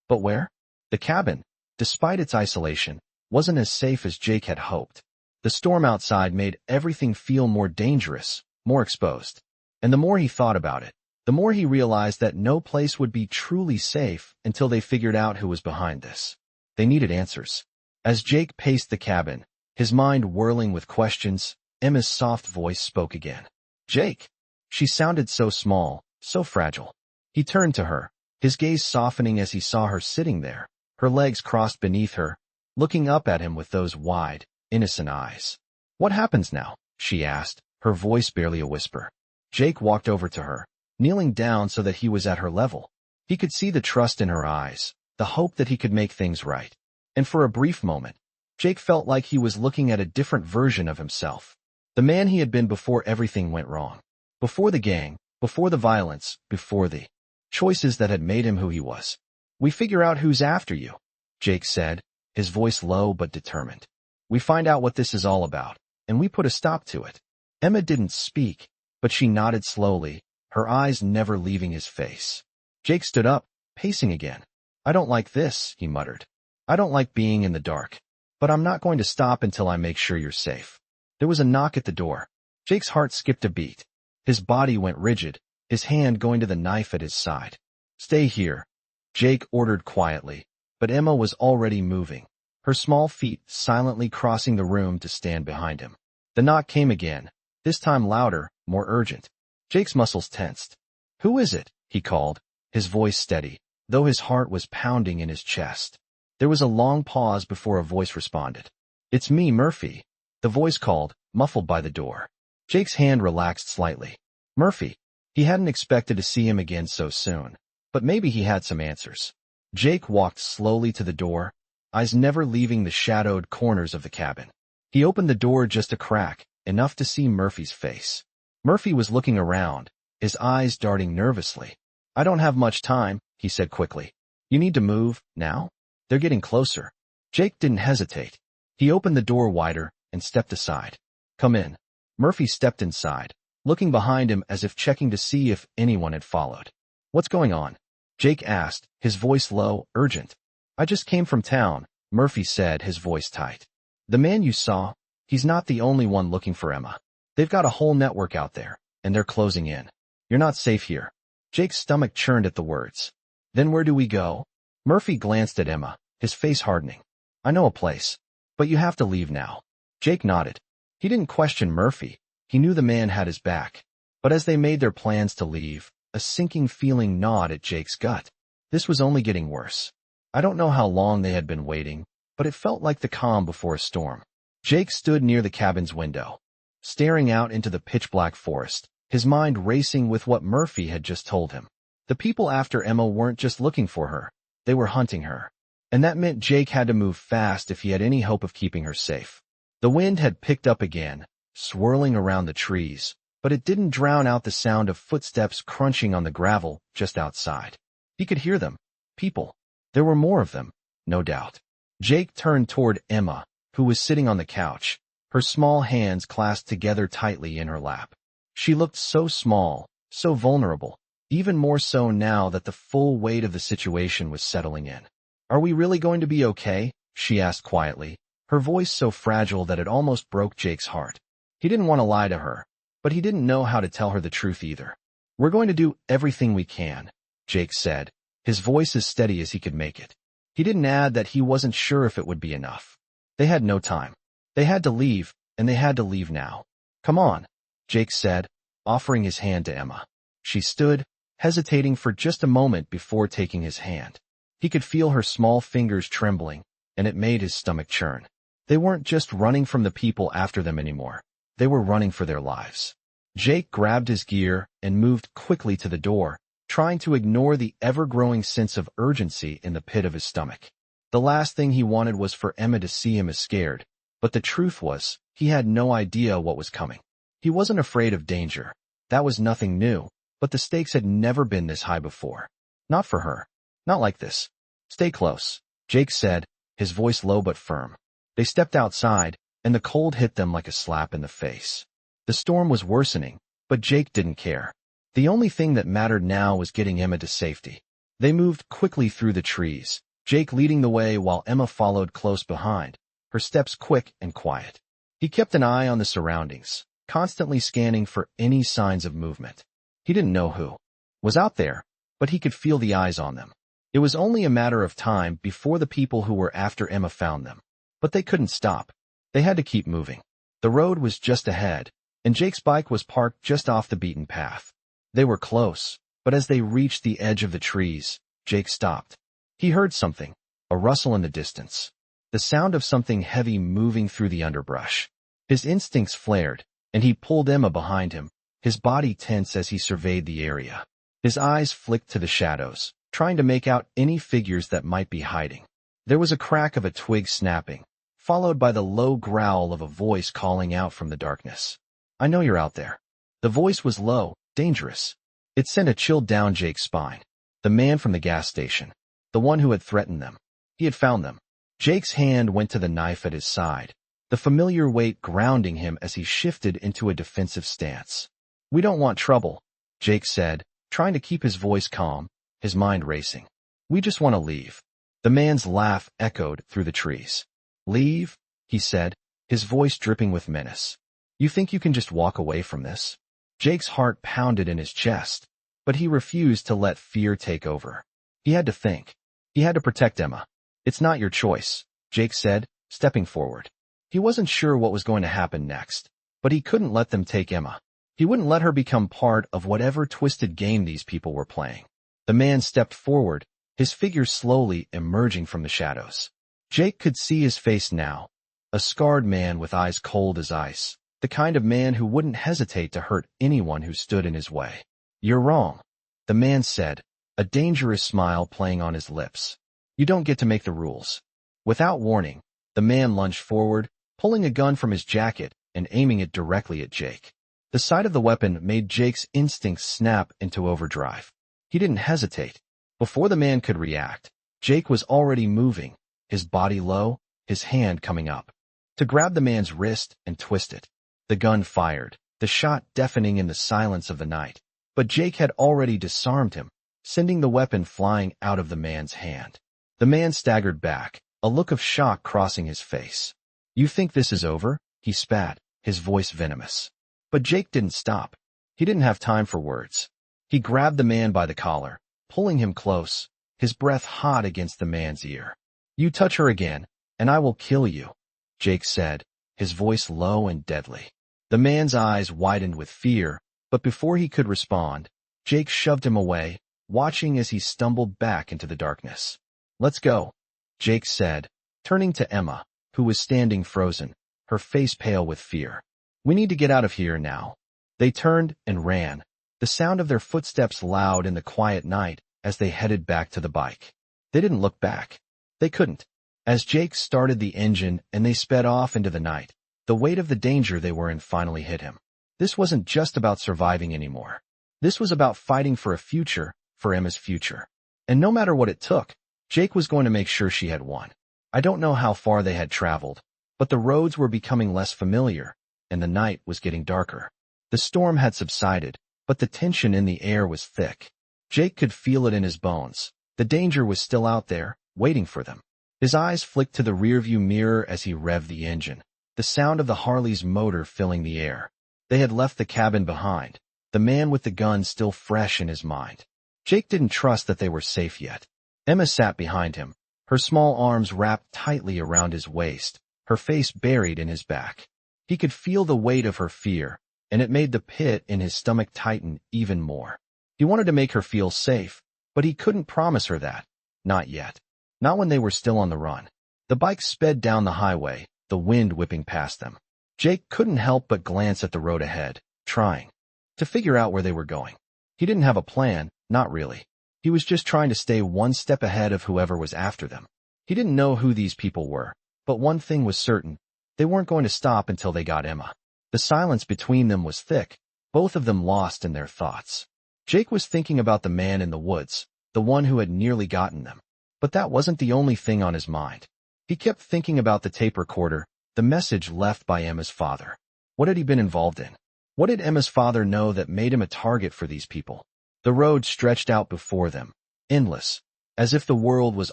But where? The cabin, despite its isolation, wasn't as safe as Jake had hoped. The storm outside made everything feel more dangerous, more exposed. And the more he thought about it, the more he realized that no place would be truly safe until they figured out who was behind this. They needed answers. As Jake paced the cabin, his mind whirling with questions, Emma's soft voice spoke again. "Jake." She sounded so small, so fragile. He turned to her, his gaze softening as he saw her sitting there, her legs crossed beneath her, looking up at him with those wide, innocent eyes. "What happens now?" she asked, her voice barely a whisper. Jake walked over to her, kneeling down so that he was at her level. He could see the trust in her eyes, the hope that he could make things right. And for a brief moment, Jake felt like he was looking at a different version of himself. The man he had been before everything went wrong. Before the gang, before the violence, before the choices that had made him who he was. "We figure out who's after you," Jake said, his voice low but determined. "We find out what this is all about, and we put a stop to it." Emma didn't speak, but she nodded slowly, her eyes never leaving his face. Jake stood up, pacing again. "I don't like this," he muttered. "I don't like being in the dark. But I'm not going to stop until I make sure you're safe." There was a knock at the door. Jake's heart skipped a beat. His body went rigid, his hand going to the knife at his side. "Stay here," Jake ordered quietly, but Emma was already moving, her small feet silently crossing the room to stand behind him. The knock came again, this time louder, more urgent. Jake's muscles tensed. "Who is it?" he called, his voice steady, though his heart was pounding in his chest. There was a long pause before a voice responded. "It's me, Murphy." The voice called, muffled by the door. Jake's hand relaxed slightly. Murphy. He hadn't expected to see him again so soon, but maybe he had some answers. Jake walked slowly to the door, eyes never leaving the shadowed corners of the cabin. He opened the door just a crack, enough to see Murphy's face. Murphy was looking around, his eyes darting nervously. I don't have much time, he said quickly. You need to move, now? They're getting closer. Jake didn't hesitate. He opened the door wider and stepped aside. Come in. Murphy stepped inside, looking behind him as if checking to see if anyone had followed. What's going on? Jake asked, his voice low, urgent. I just came from town, Murphy said, his voice tight. The man you saw, he's not the only one looking for Emma. They've got a whole network out there, and they're closing in. You're not safe here. Jake's stomach churned at the words. Then where do we go? Murphy glanced at Emma, his face hardening. I know a place, but you have to leave now. Jake nodded. He didn't question Murphy. He knew the man had his back. But as they made their plans to leave, a sinking feeling gnawed at Jake's gut. This was only getting worse. I don't know how long they had been waiting, but it felt like the calm before a storm. Jake stood near the cabin's window, staring out into the pitch-black forest, his mind racing with what Murphy had just told him. The people after Emma weren't just looking for her, they were hunting her. And that meant Jake had to move fast if he had any hope of keeping her safe. The wind had picked up again, swirling around the trees, but it didn't drown out the sound of footsteps crunching on the gravel just outside. He could hear them. People. There were more of them, no doubt. Jake turned toward Emma, who was sitting on the couch, her small hands clasped together tightly in her lap. She looked so small, so vulnerable, even more so now that the full weight of the situation was settling in. Are we really going to be okay? She asked quietly, her voice so fragile that it almost broke Jake's heart. He didn't want to lie to her, but he didn't know how to tell her the truth either. We're going to do everything we can, Jake said, his voice as steady as he could make it. He didn't add that he wasn't sure if it would be enough. They had no time. They had to leave, and they had to leave now. Come on, Jake said, offering his hand to Emma. She stood, hesitating for just a moment before taking his hand. He could feel her small fingers trembling, and it made his stomach churn. They weren't just running from the people after them anymore. They were running for their lives. Jake grabbed his gear and moved quickly to the door, trying to ignore the ever-growing sense of urgency in the pit of his stomach. The last thing he wanted was for Emma to see him as scared, but the truth was, he had no idea what was coming. He wasn't afraid of danger. That was nothing new, but the stakes had never been this high before. Not for her. Not like this. Stay close, Jake said, his voice low but firm. They stepped outside, and the cold hit them like a slap in the face. The storm was worsening, but Jake didn't care. The only thing that mattered now was getting Emma to safety. They moved quickly through the trees, Jake leading the way while Emma followed close behind, her steps quick and quiet. He kept an eye on the surroundings, constantly scanning for any signs of movement. He didn't know who was out there, but he could feel the eyes on them. It was only a matter of time before the people who were after Emma found them. But they couldn't stop. They had to keep moving. The road was just ahead, and Jake's bike was parked just off the beaten path. They were close, but as they reached the edge of the trees, Jake stopped. He heard something, a rustle in the distance, the sound of something heavy moving through the underbrush. His instincts flared, and he pulled Emma behind him, his body tense as he surveyed the area. His eyes flicked to the shadows, trying to make out any figures that might be hiding. There was a crack of a twig snapping, followed by the low growl of a voice calling out from the darkness. I know you're out there. The voice was low, dangerous. It sent a chill down Jake's spine. The man from the gas station. The one who had threatened them. He had found them. Jake's hand went to the knife at his side, the familiar weight grounding him as he shifted into a defensive stance. We don't want trouble, Jake said, trying to keep his voice calm, his mind racing. We just want to leave. The man's laugh echoed through the trees. Leave, he said, his voice dripping with menace. You think you can just walk away from this? Jake's heart pounded in his chest, but he refused to let fear take over. He had to think. He had to protect Emma. It's not your choice, Jake said, stepping forward. He wasn't sure what was going to happen next, but he couldn't let them take Emma. He wouldn't let her become part of whatever twisted game these people were playing. The man stepped forward, his figure slowly emerging from the shadows. Jake could see his face now, a scarred man with eyes cold as ice, the kind of man who wouldn't hesitate to hurt anyone who stood in his way. "You're wrong," the man said, a dangerous smile playing on his lips. "You don't get to make the rules." Without warning, the man lunged forward, pulling a gun from his jacket and aiming it directly at Jake. The sight of the weapon made Jake's instincts snap into overdrive. He didn't hesitate. Before the man could react, Jake was already moving, his body low, his hand coming up to grab the man's wrist and twist it. The gun fired, the shot deafening in the silence of the night. But Jake had already disarmed him, sending the weapon flying out of the man's hand. The man staggered back, a look of shock crossing his face. "You think this is over?" he spat, his voice venomous. But Jake didn't stop. He didn't have time for words. He grabbed the man by the collar, pulling him close, his breath hot against the man's ear. "You touch her again, and I will kill you," Jake said, his voice low and deadly. The man's eyes widened with fear, but before he could respond, Jake shoved him away, watching as he stumbled back into the darkness. "Let's go," Jake said, turning to Emma, who was standing frozen, her face pale with fear. "We need to get out of here now." They turned and ran, the sound of their footsteps loud in the quiet night as they headed back to the bike. They didn't look back. They couldn't. As Jake started the engine and they sped off into the night, the weight of the danger they were in finally hit him. This wasn't just about surviving anymore. This was about fighting for a future, for Emma's future. And no matter what it took, Jake was going to make sure she had won. I don't know how far they had traveled, but the roads were becoming less familiar, and the night was getting darker. The storm had subsided, but the tension in the air was thick. Jake could feel it in his bones. The danger was still out there, waiting for them. His eyes flicked to the rearview mirror as he revved the engine, the sound of the Harley's motor filling the air. They had left the cabin behind, the man with the gun still fresh in his mind. Jake didn't trust that they were safe yet. Emma sat behind him, her small arms wrapped tightly around his waist, her face buried in his back. He could feel the weight of her fear, and it made the pit in his stomach tighten even more. He wanted to make her feel safe, but he couldn't promise her that. Not yet. Not when they were still on the run. The bike sped down the highway, the wind whipping past them. Jake couldn't help but glance at the road ahead, trying to figure out where they were going. He didn't have a plan, not really. He was just trying to stay one step ahead of whoever was after them. He didn't know who these people were, but one thing was certain. They weren't going to stop until they got Emma. The silence between them was thick, both of them lost in their thoughts. Jake was thinking about the man in the woods, the one who had nearly gotten them. But that wasn't the only thing on his mind. He kept thinking about the tape recorder, the message left by Emma's father. What had he been involved in? What did Emma's father know that made him a target for these people? The road stretched out before them, endless, as if the world was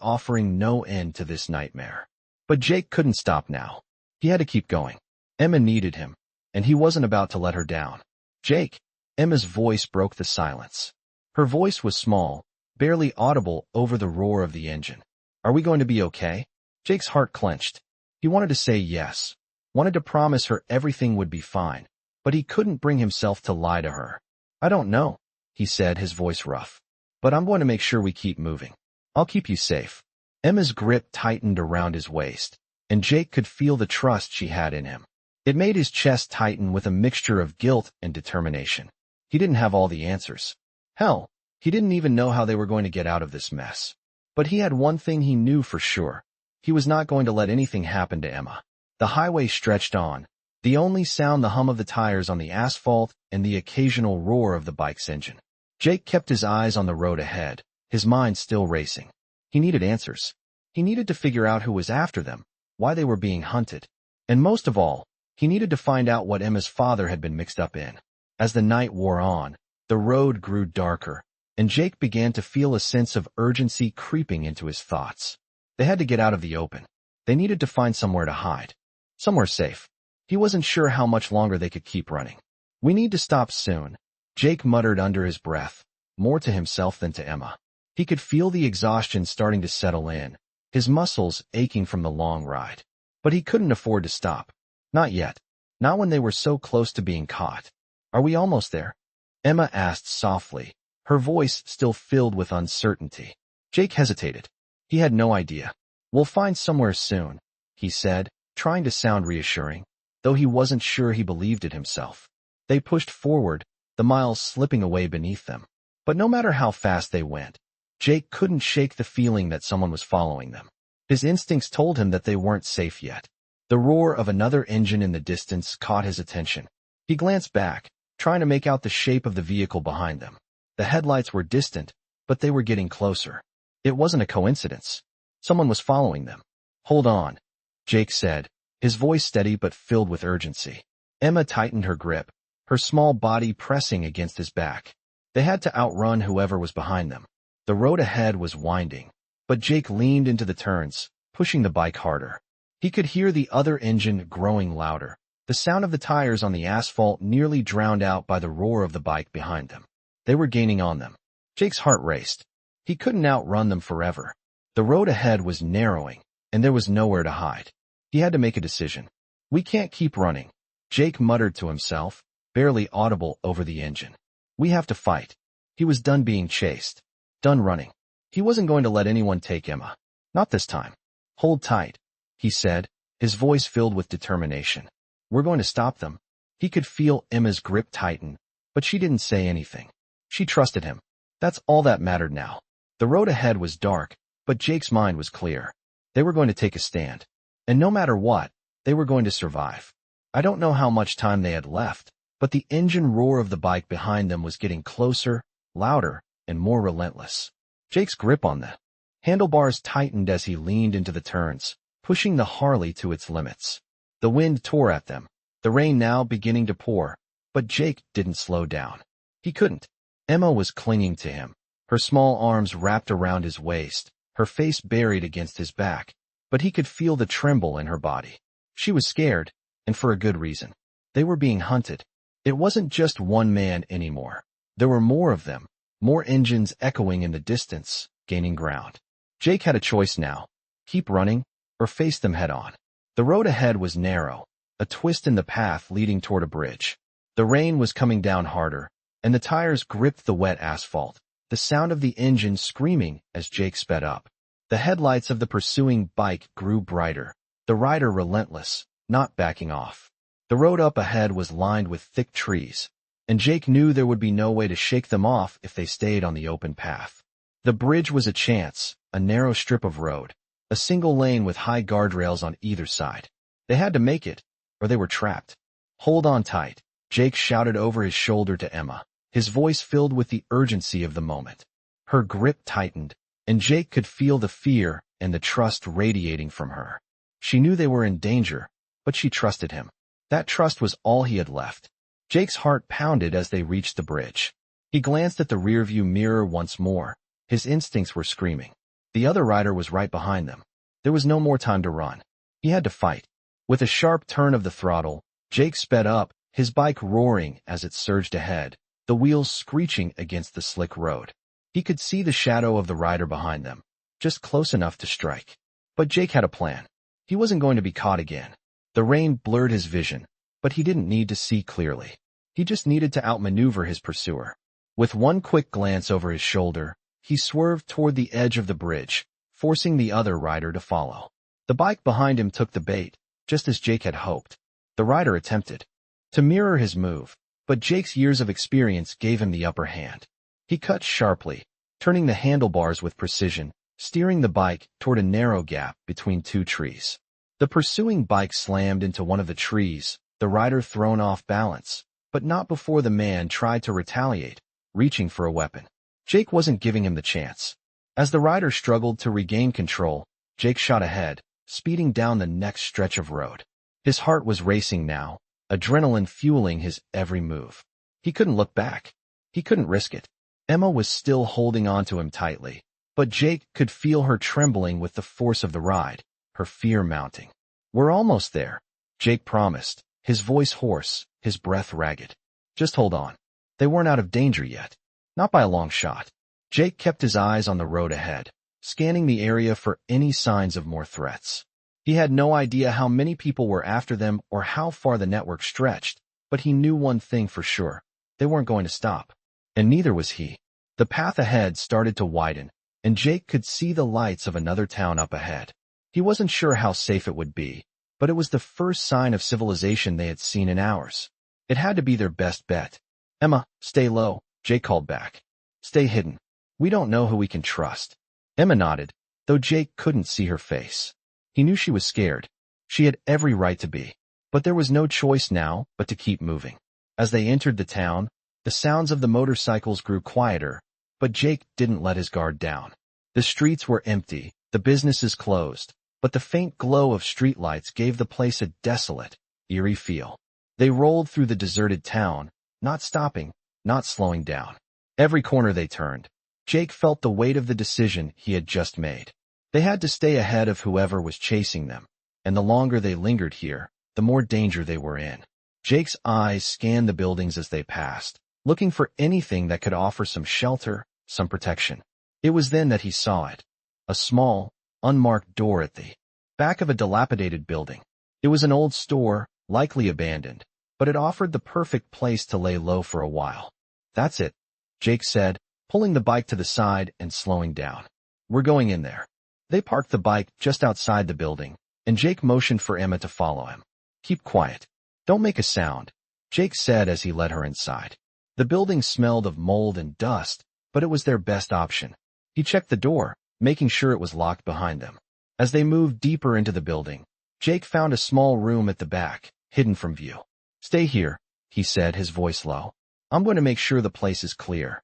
offering no end to this nightmare. But Jake couldn't stop now. He had to keep going. Emma needed him, and he wasn't about to let her down. "Jake!" Emma's voice broke the silence. Her voice was small, barely audible over the roar of the engine. "Are we going to be okay?" Jake's heart clenched. He wanted to say yes, wanted to promise her everything would be fine, but he couldn't bring himself to lie to her. "I don't know," he said, his voice rough. "But I'm going to make sure we keep moving. I'll keep you safe." Emma's grip tightened around his waist, and Jake could feel the trust she had in him. It made his chest tighten with a mixture of guilt and determination. He didn't have all the answers. Hell, he didn't even know how they were going to get out of this mess. But he had one thing he knew for sure. He was not going to let anything happen to Emma. The highway stretched on, the only sound the hum of the tires on the asphalt and the occasional roar of the bike's engine. Jake kept his eyes on the road ahead, his mind still racing. He needed answers. He needed to figure out who was after them, why they were being hunted. And most of all, he needed to find out what Emma's father had been mixed up in. As the night wore on, the road grew darker, and Jake began to feel a sense of urgency creeping into his thoughts. They had to get out of the open. They needed to find somewhere to hide. Somewhere safe. He wasn't sure how much longer they could keep running. "We need to stop soon," Jake muttered under his breath, more to himself than to Emma. He could feel the exhaustion starting to settle in, his muscles aching from the long ride. But he couldn't afford to stop. Not yet. Not when they were so close to being caught. "Are we almost there?" Emma asked softly, her voice still filled with uncertainty. Jake hesitated. He had no idea. "We'll find somewhere soon," he said, trying to sound reassuring, though he wasn't sure he believed it himself. They pushed forward, the miles slipping away beneath them. But no matter how fast they went, Jake couldn't shake the feeling that someone was following them. His instincts told him that they weren't safe yet. The roar of another engine in the distance caught his attention. He glanced back, trying to make out the shape of the vehicle behind them. The headlights were distant, but they were getting closer. It wasn't a coincidence. Someone was following them. "Hold on," Jake said, his voice steady but filled with urgency. Emma tightened her grip, her small body pressing against his back. They had to outrun whoever was behind them. The road ahead was winding, but Jake leaned into the turns, pushing the bike harder. He could hear the other engine growing louder, the sound of the tires on the asphalt nearly drowned out by the roar of the bike behind them. They were gaining on them. Jake's heart raced. He couldn't outrun them forever. The road ahead was narrowing, and there was nowhere to hide. He had to make a decision. "We can't keep running," Jake muttered to himself, barely audible over the engine. "We have to fight." He was done being chased, done running. He wasn't going to let anyone take Emma. Not this time. "Hold tight," he said, his voice filled with determination. "We're going to stop them." He could feel Emma's grip tighten, but she didn't say anything. She trusted him. That's all that mattered now. The road ahead was dark, but Jake's mind was clear. They were going to take a stand. And no matter what, they were going to survive. I don't know how much time they had left, but the engine roar of the bike behind them was getting closer, louder, and more relentless. Jake's grip on the handlebars tightened as he leaned into the turns, pushing the Harley to its limits. The wind tore at them, the rain now beginning to pour, but Jake didn't slow down. He couldn't. Emma was clinging to him, her small arms wrapped around his waist, her face buried against his back, but he could feel the tremble in her body. She was scared, and for a good reason. They were being hunted. It wasn't just one man anymore. There were more of them, more engines echoing in the distance, gaining ground. Jake had a choice now: keep running, or face them head-on. The road ahead was narrow, a twist in the path leading toward a bridge. The rain was coming down harder, and the tires gripped the wet asphalt, the sound of the engine screaming as Jake sped up. The headlights of the pursuing bike grew brighter, the rider relentless, not backing off. The road up ahead was lined with thick trees, and Jake knew there would be no way to shake them off if they stayed on the open path. The bridge was a chance, a narrow strip of road, a single lane with high guardrails on either side. They had to make it, or they were trapped. "Hold on tight," Jake shouted over his shoulder to Emma, his voice filled with the urgency of the moment. Her grip tightened, and Jake could feel the fear and the trust radiating from her. She knew they were in danger, but she trusted him. That trust was all he had left. Jake's heart pounded as they reached the bridge. He glanced at the rearview mirror once more. His instincts were screaming. The other rider was right behind them. There was no more time to run. He had to fight. With a sharp turn of the throttle, Jake sped up, his bike roaring as it surged ahead, the wheels screeching against the slick road. He could see the shadow of the rider behind them, just close enough to strike. But Jake had a plan. He wasn't going to be caught again. The rain blurred his vision, but he didn't need to see clearly. He just needed to outmaneuver his pursuer. With one quick glance over his shoulder, he swerved toward the edge of the bridge, forcing the other rider to follow. The bike behind him took the bait, just as Jake had hoped. The rider attempted to mirror his move, but Jake's years of experience gave him the upper hand. He cut sharply, turning the handlebars with precision, steering the bike toward a narrow gap between two trees. The pursuing bike slammed into one of the trees, the rider thrown off balance, but not before the man tried to retaliate, reaching for a weapon. Jake wasn't giving him the chance. As the rider struggled to regain control, Jake shot ahead, speeding down the next stretch of road. His heart was racing now, adrenaline fueling his every move. He couldn't look back. He couldn't risk it. Emma was still holding on to him tightly, but Jake could feel her trembling with the force of the ride, her fear mounting. "We're almost there," Jake promised, his voice hoarse, his breath ragged. "Just hold on." They weren't out of danger yet. Not by a long shot. Jake kept his eyes on the road ahead, scanning the area for any signs of more threats. He had no idea how many people were after them or how far the network stretched, but he knew one thing for sure: they weren't going to stop. And neither was he. The path ahead started to widen, and Jake could see the lights of another town up ahead. He wasn't sure how safe it would be, but it was the first sign of civilization they had seen in hours. It had to be their best bet. Emma, stay low, Jake called back. Stay hidden. We don't know who we can trust. Emma nodded, though Jake couldn't see her face. He knew she was scared. She had every right to be. But there was no choice now but to keep moving. As they entered the town, the sounds of the motorcycles grew quieter, but Jake didn't let his guard down. The streets were empty, the businesses closed, but the faint glow of streetlights gave the place a desolate, eerie feel. They rolled through the deserted town, not stopping, not slowing down. Every corner they turned, Jake felt the weight of the decision he had just made. They had to stay ahead of whoever was chasing them, and the longer they lingered here, the more danger they were in. Jake's eyes scanned the buildings as they passed, looking for anything that could offer some shelter, some protection. It was then that he saw it. A small, unmarked door at the back of a dilapidated building. It was an old store, likely abandoned, but it offered the perfect place to lay low for a while. That's it, Jake said, pulling the bike to the side and slowing down. We're going in there. They parked the bike just outside the building, and Jake motioned for Emma to follow him. Keep quiet. Don't make a sound, Jake said as he led her inside. The building smelled of mold and dust, but it was their best option. He checked the door, making sure it was locked behind them. As they moved deeper into the building, Jake found a small room at the back, hidden from view. Stay here, he said, his voice low. I'm going to make sure the place is clear.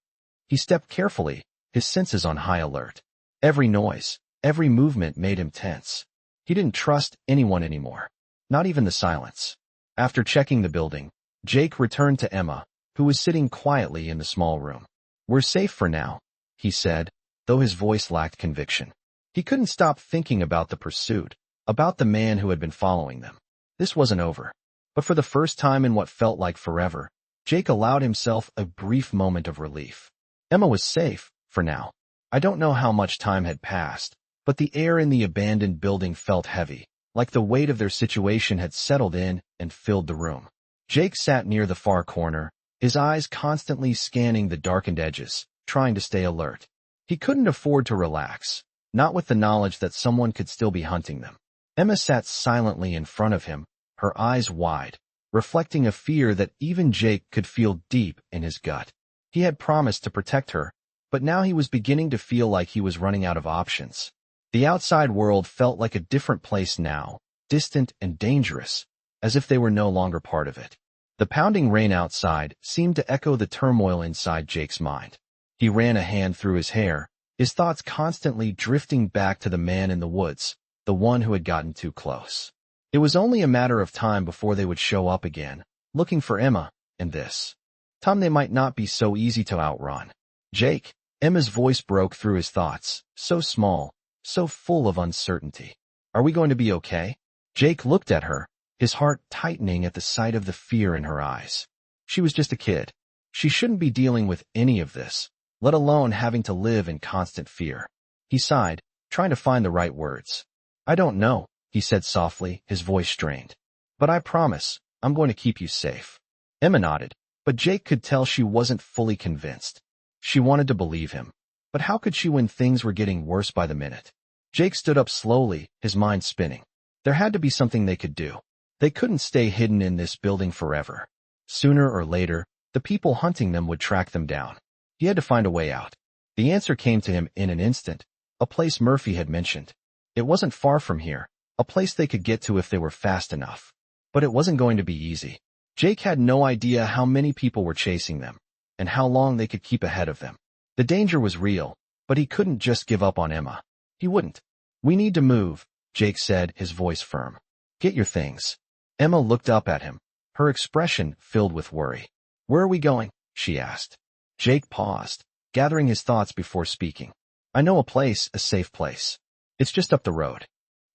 He stepped carefully, his senses on high alert. Every noise, every movement made him tense. He didn't trust anyone anymore, not even the silence. After checking the building, Jake returned to Emma, who was sitting quietly in the small room. We're safe for now, he said, though his voice lacked conviction. He couldn't stop thinking about the pursuit, about the man who had been following them. This wasn't over. But for the first time in what felt like forever, Jake allowed himself a brief moment of relief. Emma was safe, for now. I don't know how much time had passed, but the air in the abandoned building felt heavy, like the weight of their situation had settled in and filled the room. Jake sat near the far corner, his eyes constantly scanning the darkened edges, trying to stay alert. He couldn't afford to relax, not with the knowledge that someone could still be hunting them. Emma sat silently in front of him, her eyes wide, reflecting a fear that even Jake could feel deep in his gut. He had promised to protect her, but now he was beginning to feel like he was running out of options. The outside world felt like a different place now, distant and dangerous, as if they were no longer part of it. The pounding rain outside seemed to echo the turmoil inside Jake's mind. He ran a hand through his hair, his thoughts constantly drifting back to the man in the woods, the one who had gotten too close. It was only a matter of time before they would show up again, looking for Emma, and this time they might not be so easy to outrun. Jake, Emma's voice broke through his thoughts, so small, so full of uncertainty. Are we going to be okay? Jake looked at her, his heart tightening at the sight of the fear in her eyes. She was just a kid. She shouldn't be dealing with any of this, let alone having to live in constant fear. He sighed, trying to find the right words. I don't know, he said softly, his voice strained. But I promise, I'm going to keep you safe. Emma nodded, but Jake could tell she wasn't fully convinced. She wanted to believe him, but how could she when things were getting worse by the minute? Jake stood up slowly, his mind spinning. There had to be something they could do. They couldn't stay hidden in this building forever. Sooner or later, the people hunting them would track them down. He had to find a way out. The answer came to him in an instant, a place Murphy had mentioned. It wasn't far from here, a place they could get to if they were fast enough. But it wasn't going to be easy. Jake had no idea how many people were chasing them, and how long they could keep ahead of them. The danger was real, but he couldn't just give up on Emma. He wouldn't. We need to move, Jake said, his voice firm. Get your things. Emma looked up at him, her expression filled with worry. Where are we going? She asked. Jake paused, gathering his thoughts before speaking. I know a place, a safe place. It's just up the road.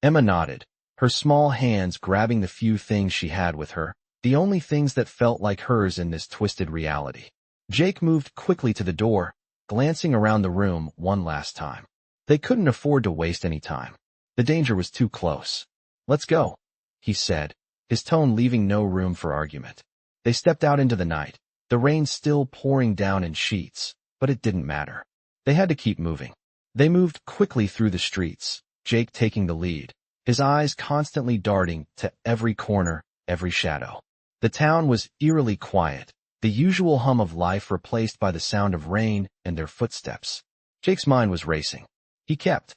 Emma nodded, her small hands grabbing the few things she had with her, the only things that felt like hers in this twisted reality. Jake moved quickly to the door, glancing around the room one last time. They couldn't afford to waste any time. The danger was too close. Let's go, he said, his tone leaving no room for argument. They stepped out into the night, the rain still pouring down in sheets, but it didn't matter. They had to keep moving. They moved quickly through the streets, Jake taking the lead, his eyes constantly darting to every corner, every shadow. The town was eerily quiet, the usual hum of life replaced by the sound of rain and their footsteps. Jake's mind was racing. He kept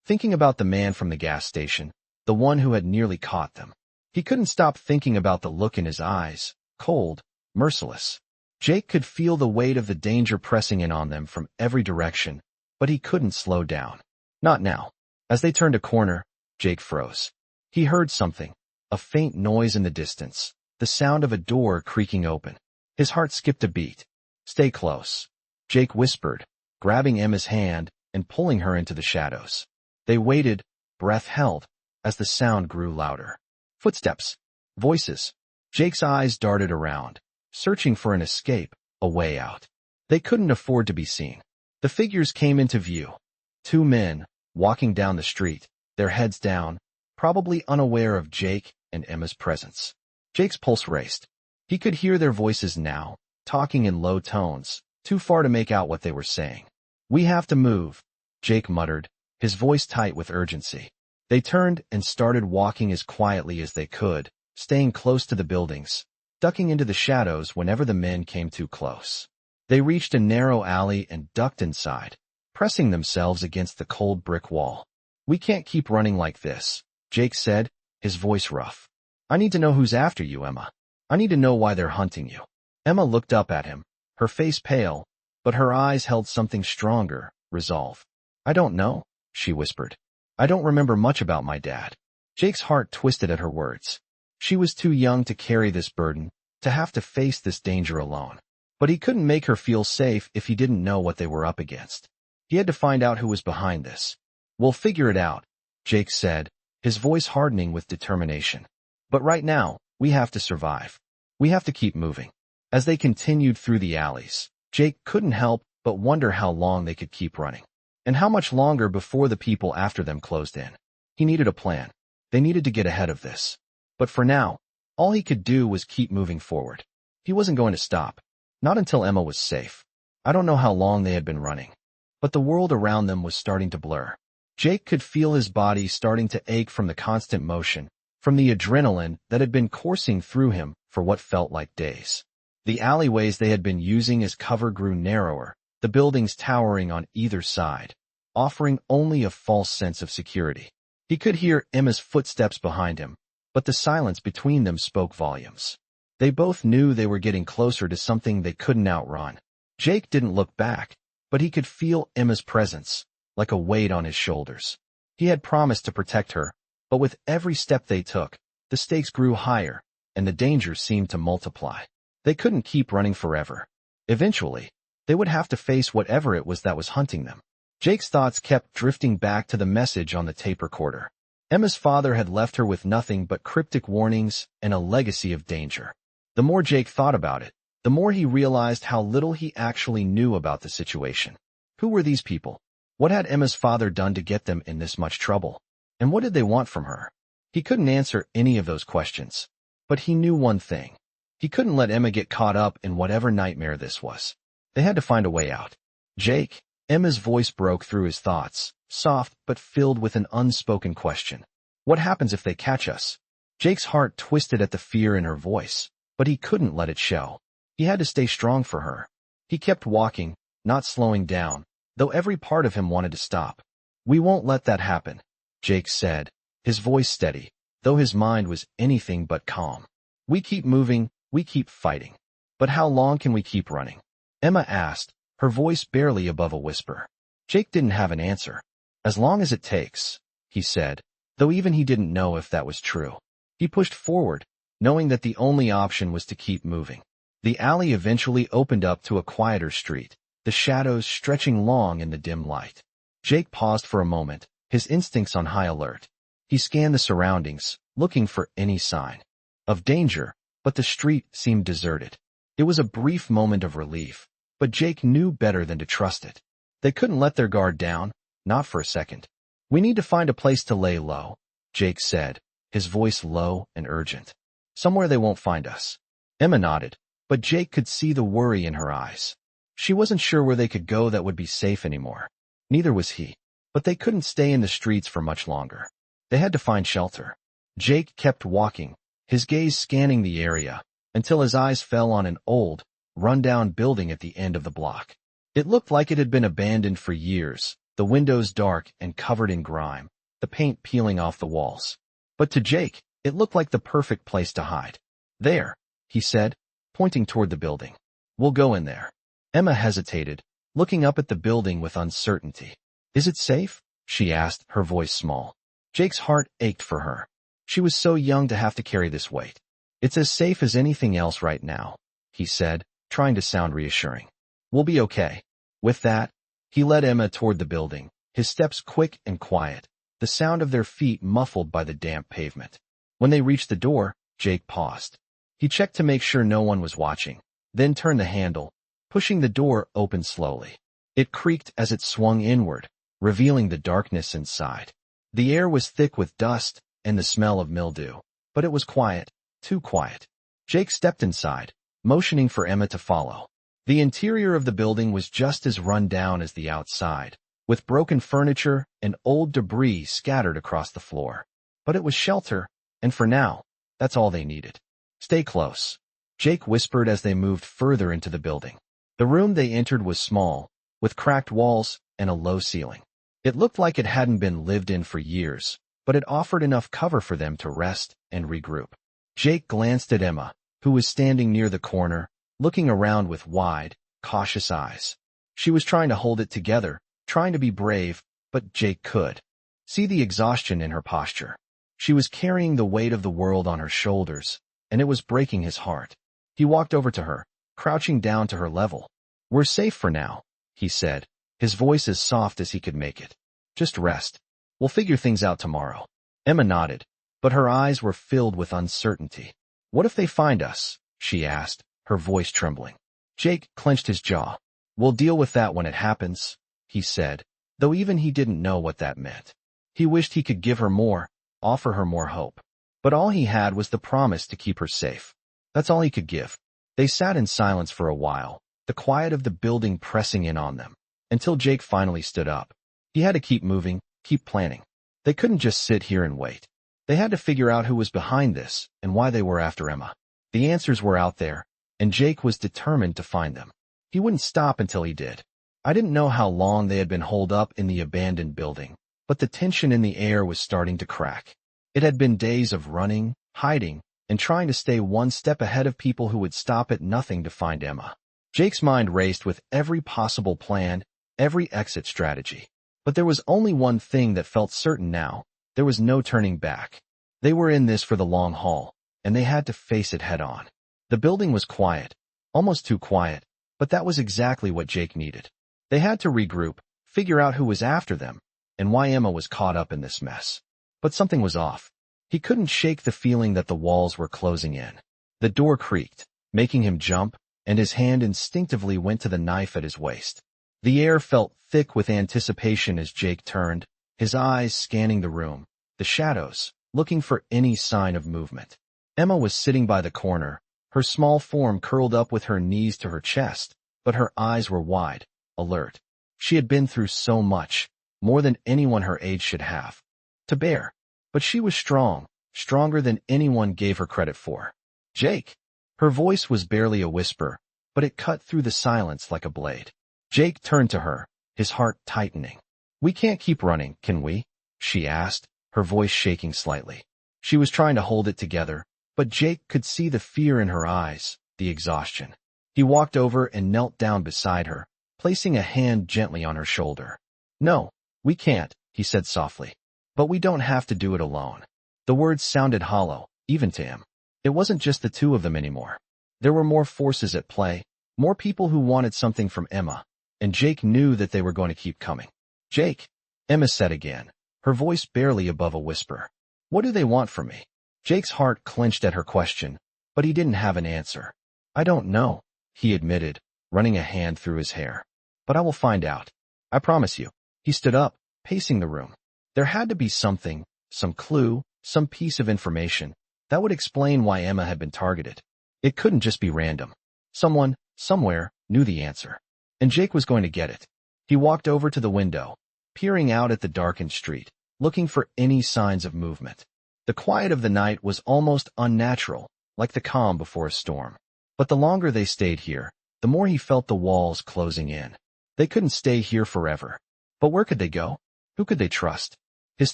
thinking about the man from the gas station, the one who had nearly caught them. He couldn't stop thinking about the look in his eyes, cold, merciless. Jake could feel the weight of the danger pressing in on them from every direction, but he couldn't slow down. Not now. As they turned a corner, Jake froze. He heard something, a faint noise in the distance, the sound of a door creaking open. His heart skipped a beat. "Stay close," Jake whispered, grabbing Emma's hand and pulling her into the shadows. They waited, breath held, as the sound grew louder. Footsteps. Voices. Jake's eyes darted around, searching for an escape, a way out. They couldn't afford to be seen. The figures came into view. Two men, walking down the street, their heads down, probably unaware of Jake and Emma's presence. Jake's pulse raced. He could hear their voices now, talking in low tones, too far to make out what they were saying. "We have to move," Jake muttered, his voice tight with urgency. They turned and started walking as quietly as they could, staying close to the buildings, ducking into the shadows whenever the men came too close. They reached a narrow alley and ducked inside, pressing themselves against the cold brick wall. "We can't keep running like this," Jake said, his voice rough. "I need to know who's after you, Emma. I need to know why they're hunting you." Emma looked up at him, her face pale, but her eyes held something stronger, resolve. "I don't know," she whispered. "I don't remember much about my dad." Jake's heart twisted at her words. She was too young to carry this burden, to have to face this danger alone. But he couldn't make her feel safe if he didn't know what they were up against. He had to find out who was behind this. "We'll figure it out," Jake said, his voice hardening with determination. "But right now, we have to survive. We have to keep moving." As they continued through the alleys, Jake couldn't help but wonder how long they could keep running. And how much longer before the people after them closed in. He needed a plan. They needed to get ahead of this. But for now, all he could do was keep moving forward. He wasn't going to stop. Not until Emma was safe. I don't know how long they had been running. But the world around them was starting to blur. Jake could feel his body starting to ache from the constant motion, from the adrenaline that had been coursing through him for what felt like days. The alleyways they had been using as cover grew narrower, the buildings towering on either side, offering only a false sense of security. He could hear Emma's footsteps behind him, but the silence between them spoke volumes. They both knew they were getting closer to something they couldn't outrun. Jake didn't look back, but he could feel Emma's presence, like a weight on his shoulders. He had promised to protect her, but with every step they took, the stakes grew higher, and the danger seemed to multiply. They couldn't keep running forever. Eventually, they would have to face whatever it was that was hunting them. Jake's thoughts kept drifting back to the message on the tape recorder. Emma's father had left her with nothing but cryptic warnings and a legacy of danger. The more Jake thought about it, the more he realized how little he actually knew about the situation. Who were these people? What had Emma's father done to get them in this much trouble? And what did they want from her? He couldn't answer any of those questions. But he knew one thing. He couldn't let Emma get caught up in whatever nightmare this was. They had to find a way out. "Jake," Emma's voice broke through his thoughts, soft but filled with an unspoken question. "What happens if they catch us?" Jake's heart twisted at the fear in her voice, but he couldn't let it show. He had to stay strong for her. He kept walking, not slowing down, though every part of him wanted to stop. "We won't let that happen," Jake said, his voice steady, though his mind was anything but calm. "We keep moving, we keep fighting. But how long can we keep running?" Emma asked, her voice barely above a whisper. Jake didn't have an answer. "As long as it takes," he said, though even he didn't know if that was true. He pushed forward, knowing that the only option was to keep moving. The alley eventually opened up to a quieter street, the shadows stretching long in the dim light. Jake paused for a moment, his instincts on high alert. He scanned the surroundings, looking for any sign of danger, but the street seemed deserted. It was a brief moment of relief, but Jake knew better than to trust it. They couldn't let their guard down, not for a second. "We need to find a place to lay low," Jake said, his voice low and urgent. "Somewhere they won't find us." Emma nodded, but Jake could see the worry in her eyes. She wasn't sure where they could go that would be safe anymore. Neither was he. But they couldn't stay in the streets for much longer. They had to find shelter. Jake kept walking, his gaze scanning the area, until his eyes fell on an old, run-down building at the end of the block. It looked like it had been abandoned for years, the windows dark and covered in grime, the paint peeling off the walls. But to Jake, it looked like the perfect place to hide. "There," he said, pointing toward the building. "We'll go in there." Emma hesitated, looking up at the building with uncertainty. "Is it safe?" she asked, her voice small. Jake's heart ached for her. She was so young to have to carry this weight. "It's as safe as anything else right now," he said, trying to sound reassuring. "We'll be okay." With that, he led Emma toward the building, his steps quick and quiet, the sound of their feet muffled by the damp pavement. When they reached the door, Jake paused. He checked to make sure no one was watching, then turned the handle, pushing the door open slowly. It creaked as it swung inward, revealing the darkness inside. The air was thick with dust and the smell of mildew, but it was quiet, too quiet. Jake stepped inside, motioning for Emma to follow. The interior of the building was just as run down as the outside, with broken furniture and old debris scattered across the floor. But it was shelter, and for now, that's all they needed. "Stay close," Jake whispered as they moved further into the building. The room they entered was small, with cracked walls and a low ceiling. It looked like it hadn't been lived in for years, but it offered enough cover for them to rest and regroup. Jake glanced at Emma, who was standing near the corner, looking around with wide, cautious eyes. She was trying to hold it together, trying to be brave, but Jake could see the exhaustion in her posture. She was carrying the weight of the world on her shoulders, and it was breaking his heart. He walked over to her, crouching down to her level. "We're safe for now," he said, his voice as soft as he could make it. "Just rest. We'll figure things out tomorrow." Emma nodded, but her eyes were filled with uncertainty. "What if they find us?" she asked, her voice trembling. Jake clenched his jaw. "We'll deal with that when it happens," he said, though even he didn't know what that meant. He wished he could give her more, offer her more hope. But all he had was the promise to keep her safe. That's all he could give. They sat in silence for a while, the quiet of the building pressing in on them, until Jake finally stood up. He had to keep moving, keep planning. They couldn't just sit here and wait. They had to figure out who was behind this and why they were after Emma. The answers were out there, and Jake was determined to find them. He wouldn't stop until he did. I didn't know how long they had been holed up in the abandoned building, but the tension in the air was starting to crack. It had been days of running, hiding, and trying to stay one step ahead of people who would stop at nothing to find Emma. Jake's mind raced with every possible plan, every exit strategy. But there was only one thing that felt certain now. There was no turning back. They were in this for the long haul, and they had to face it head on. The building was quiet, almost too quiet, but that was exactly what Jake needed. They had to regroup, figure out who was after them, and why Emma was caught up in this mess. But something was off. He couldn't shake the feeling that the walls were closing in. The door creaked, making him jump, and his hand instinctively went to the knife at his waist. The air felt thick with anticipation as Jake turned, his eyes scanning the room, the shadows, looking for any sign of movement. Emma was sitting by the corner, her small form curled up with her knees to her chest, but her eyes were wide, alert. She had been through so much, more than anyone her age should have to bear. But she was strong, stronger than anyone gave her credit for. "Jake!" Her voice was barely a whisper, but it cut through the silence like a blade. Jake turned to her, his heart tightening. "We can't keep running, can we?" she asked, her voice shaking slightly. She was trying to hold it together, but Jake could see the fear in her eyes, the exhaustion. He walked over and knelt down beside her, placing a hand gently on her shoulder. "No, we can't," he said softly. "But we don't have to do it alone." The words sounded hollow, even to him. It wasn't just the two of them anymore. There were more forces at play, more people who wanted something from Emma, and Jake knew that they were going to keep coming. "Jake," Emma said again, her voice barely above a whisper. "What do they want from me?" Jake's heart clenched at her question, but he didn't have an answer. "I don't know," he admitted, running a hand through his hair. "But I will find out. I promise you." He stood up, pacing the room. There had to be something, some clue, some piece of information, that would explain why Emma had been targeted. It couldn't just be random. Someone, somewhere, knew the answer. And Jake was going to get it. He walked over to the window, peering out at the darkened street. looking for any signs of movement. The quiet of the night was almost unnatural, like the calm before a storm. But the longer they stayed here, the more he felt the walls closing in. They couldn't stay here forever. But where could they go? Who could they trust? His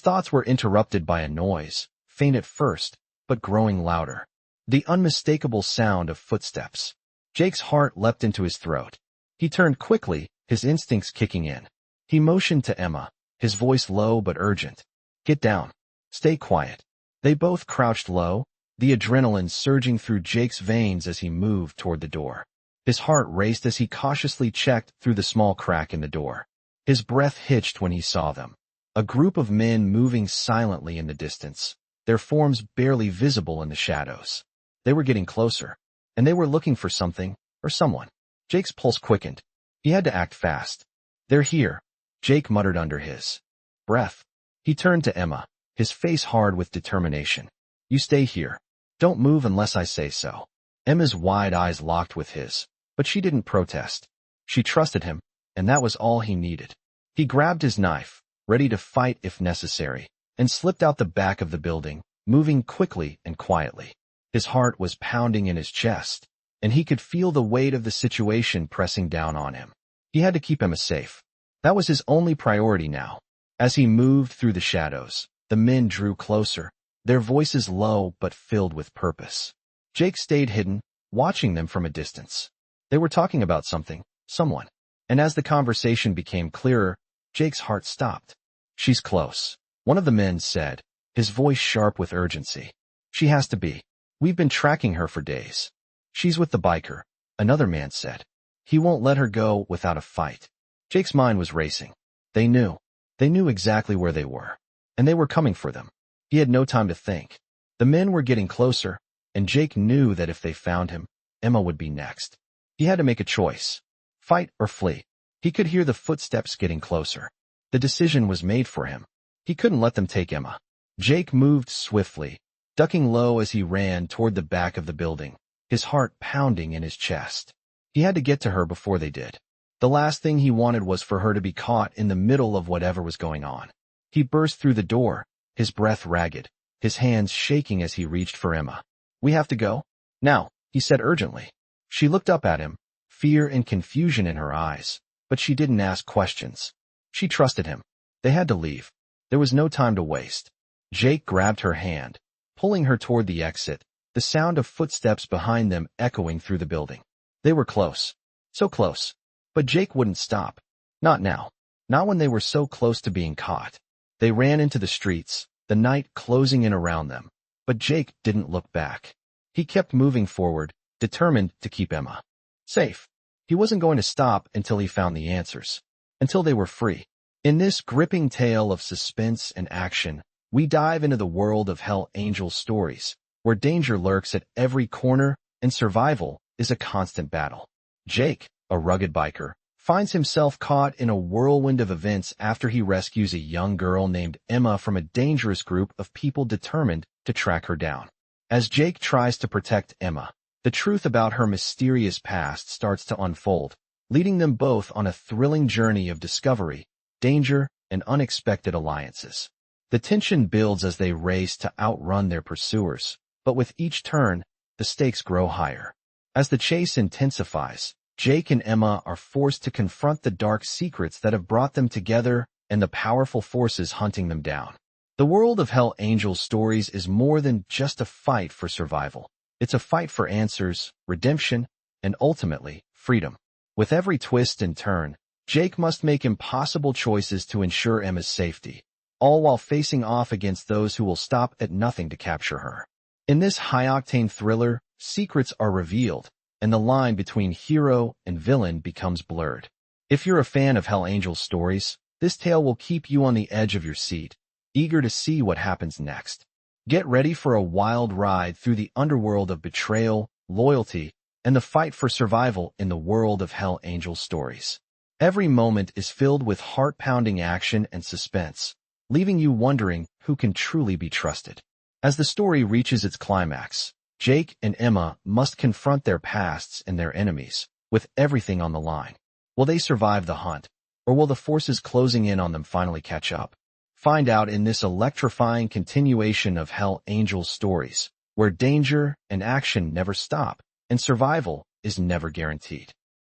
thoughts were interrupted by a noise, faint at first, but growing louder. The unmistakable sound of footsteps. Jake's heart leapt into his throat. He turned quickly, his instincts kicking in. He motioned to Emma, his voice low but urgent. Get down. Stay quiet. They both crouched low, the adrenaline surging through Jake's veins as he moved toward the door. His heart raced as he cautiously checked through the small crack in the door. His breath hitched when he saw them. A group of men moving silently in the distance, their forms barely visible in the shadows. They were getting closer, and they were looking for something, or someone. Jake's pulse quickened. He had to act fast. They're here, Jake muttered under his breath. He turned to Emma, his face hard with determination. You stay here. Don't move unless I say so. Emma's wide eyes locked with his, but she didn't protest. She trusted him, and that was all he needed. He grabbed his knife, ready to fight if necessary, and slipped out the back of the building, moving quickly and quietly. His heart was pounding in his chest, and he could feel the weight of the situation pressing down on him. He had to keep Emma safe. That was his only priority now. As he moved through the shadows, the men drew closer, their voices low but filled with purpose. Jake stayed hidden, watching them from a distance. They were talking about something, someone. And as the conversation became clearer, Jake's heart stopped. She's close, one of the men said, his voice sharp with urgency. She has to be. We've been tracking her for days. She's with the biker, another man said. He won't let her go without a fight. Jake's mind was racing. They knew. They knew exactly where they were. And they were coming for them. He had no time to think. The men were getting closer, and Jake knew that if they found him, Emma would be next. He had to make a choice. Fight or flee. He could hear the footsteps getting closer. The decision was made for him. He couldn't let them take Emma. Jake moved swiftly, ducking low as he ran toward the back of the building, his heart pounding in his chest. He had to get to her before they did. The last thing he wanted was for her to be caught in the middle of whatever was going on. He burst through the door, his breath ragged, his hands shaking as he reached for Emma. We have to go? Now, he said urgently. She looked up at him, fear and confusion in her eyes, but she didn't ask questions. She trusted him. They had to leave. There was no time to waste. Jake grabbed her hand, pulling her toward the exit, the sound of footsteps behind them echoing through the building. They were close. So close. But Jake wouldn't stop. Not now. Not when they were so close to being caught. They ran into the streets, the night closing in around them. But Jake didn't look back. He kept moving forward, determined to keep Emma safe. He wasn't going to stop until he found the answers. Until they were free. In this gripping tale of suspense and action, we dive into the world of Hell Angel stories, where danger lurks at every corner and survival is a constant battle. Jake, a rugged biker, finds himself caught in a whirlwind of events after he rescues a young girl named Emma from a dangerous group of people determined to track her down. As Jake tries to protect Emma, the truth about her mysterious past starts to unfold, leading them both on a thrilling journey of discovery, danger, and unexpected alliances. The tension builds as they race to outrun their pursuers, but with each turn, the stakes grow higher. As the chase intensifies, Jake and Emma are forced to confront the dark secrets that have brought them together and the powerful forces hunting them down. The world of Hell Angel stories is more than just a fight for survival. It's a fight for answers, redemption, and ultimately, freedom. With every twist and turn, Jake must make impossible choices to ensure Emma's safety, all while facing off against those who will stop at nothing to capture her. In this high-octane thriller, secrets are revealed, and the line between hero and villain becomes blurred. If you're a fan of Hell Angel stories, this tale will keep you on the edge of your seat, eager to see what happens next. Get ready for a wild ride through the underworld of betrayal, loyalty, and the fight for survival in the world of Hell Angel stories. Every moment is filled with heart-pounding action and suspense, leaving you wondering who can truly be trusted. As the story reaches its climax, Jake and Emma must confront their pasts and their enemies, with everything on the line. Will they survive the hunt, or will the forces closing in on them finally catch up? Find out in this electrifying continuation of Hell Angels stories, where danger and action never stop, and survival is never guaranteed.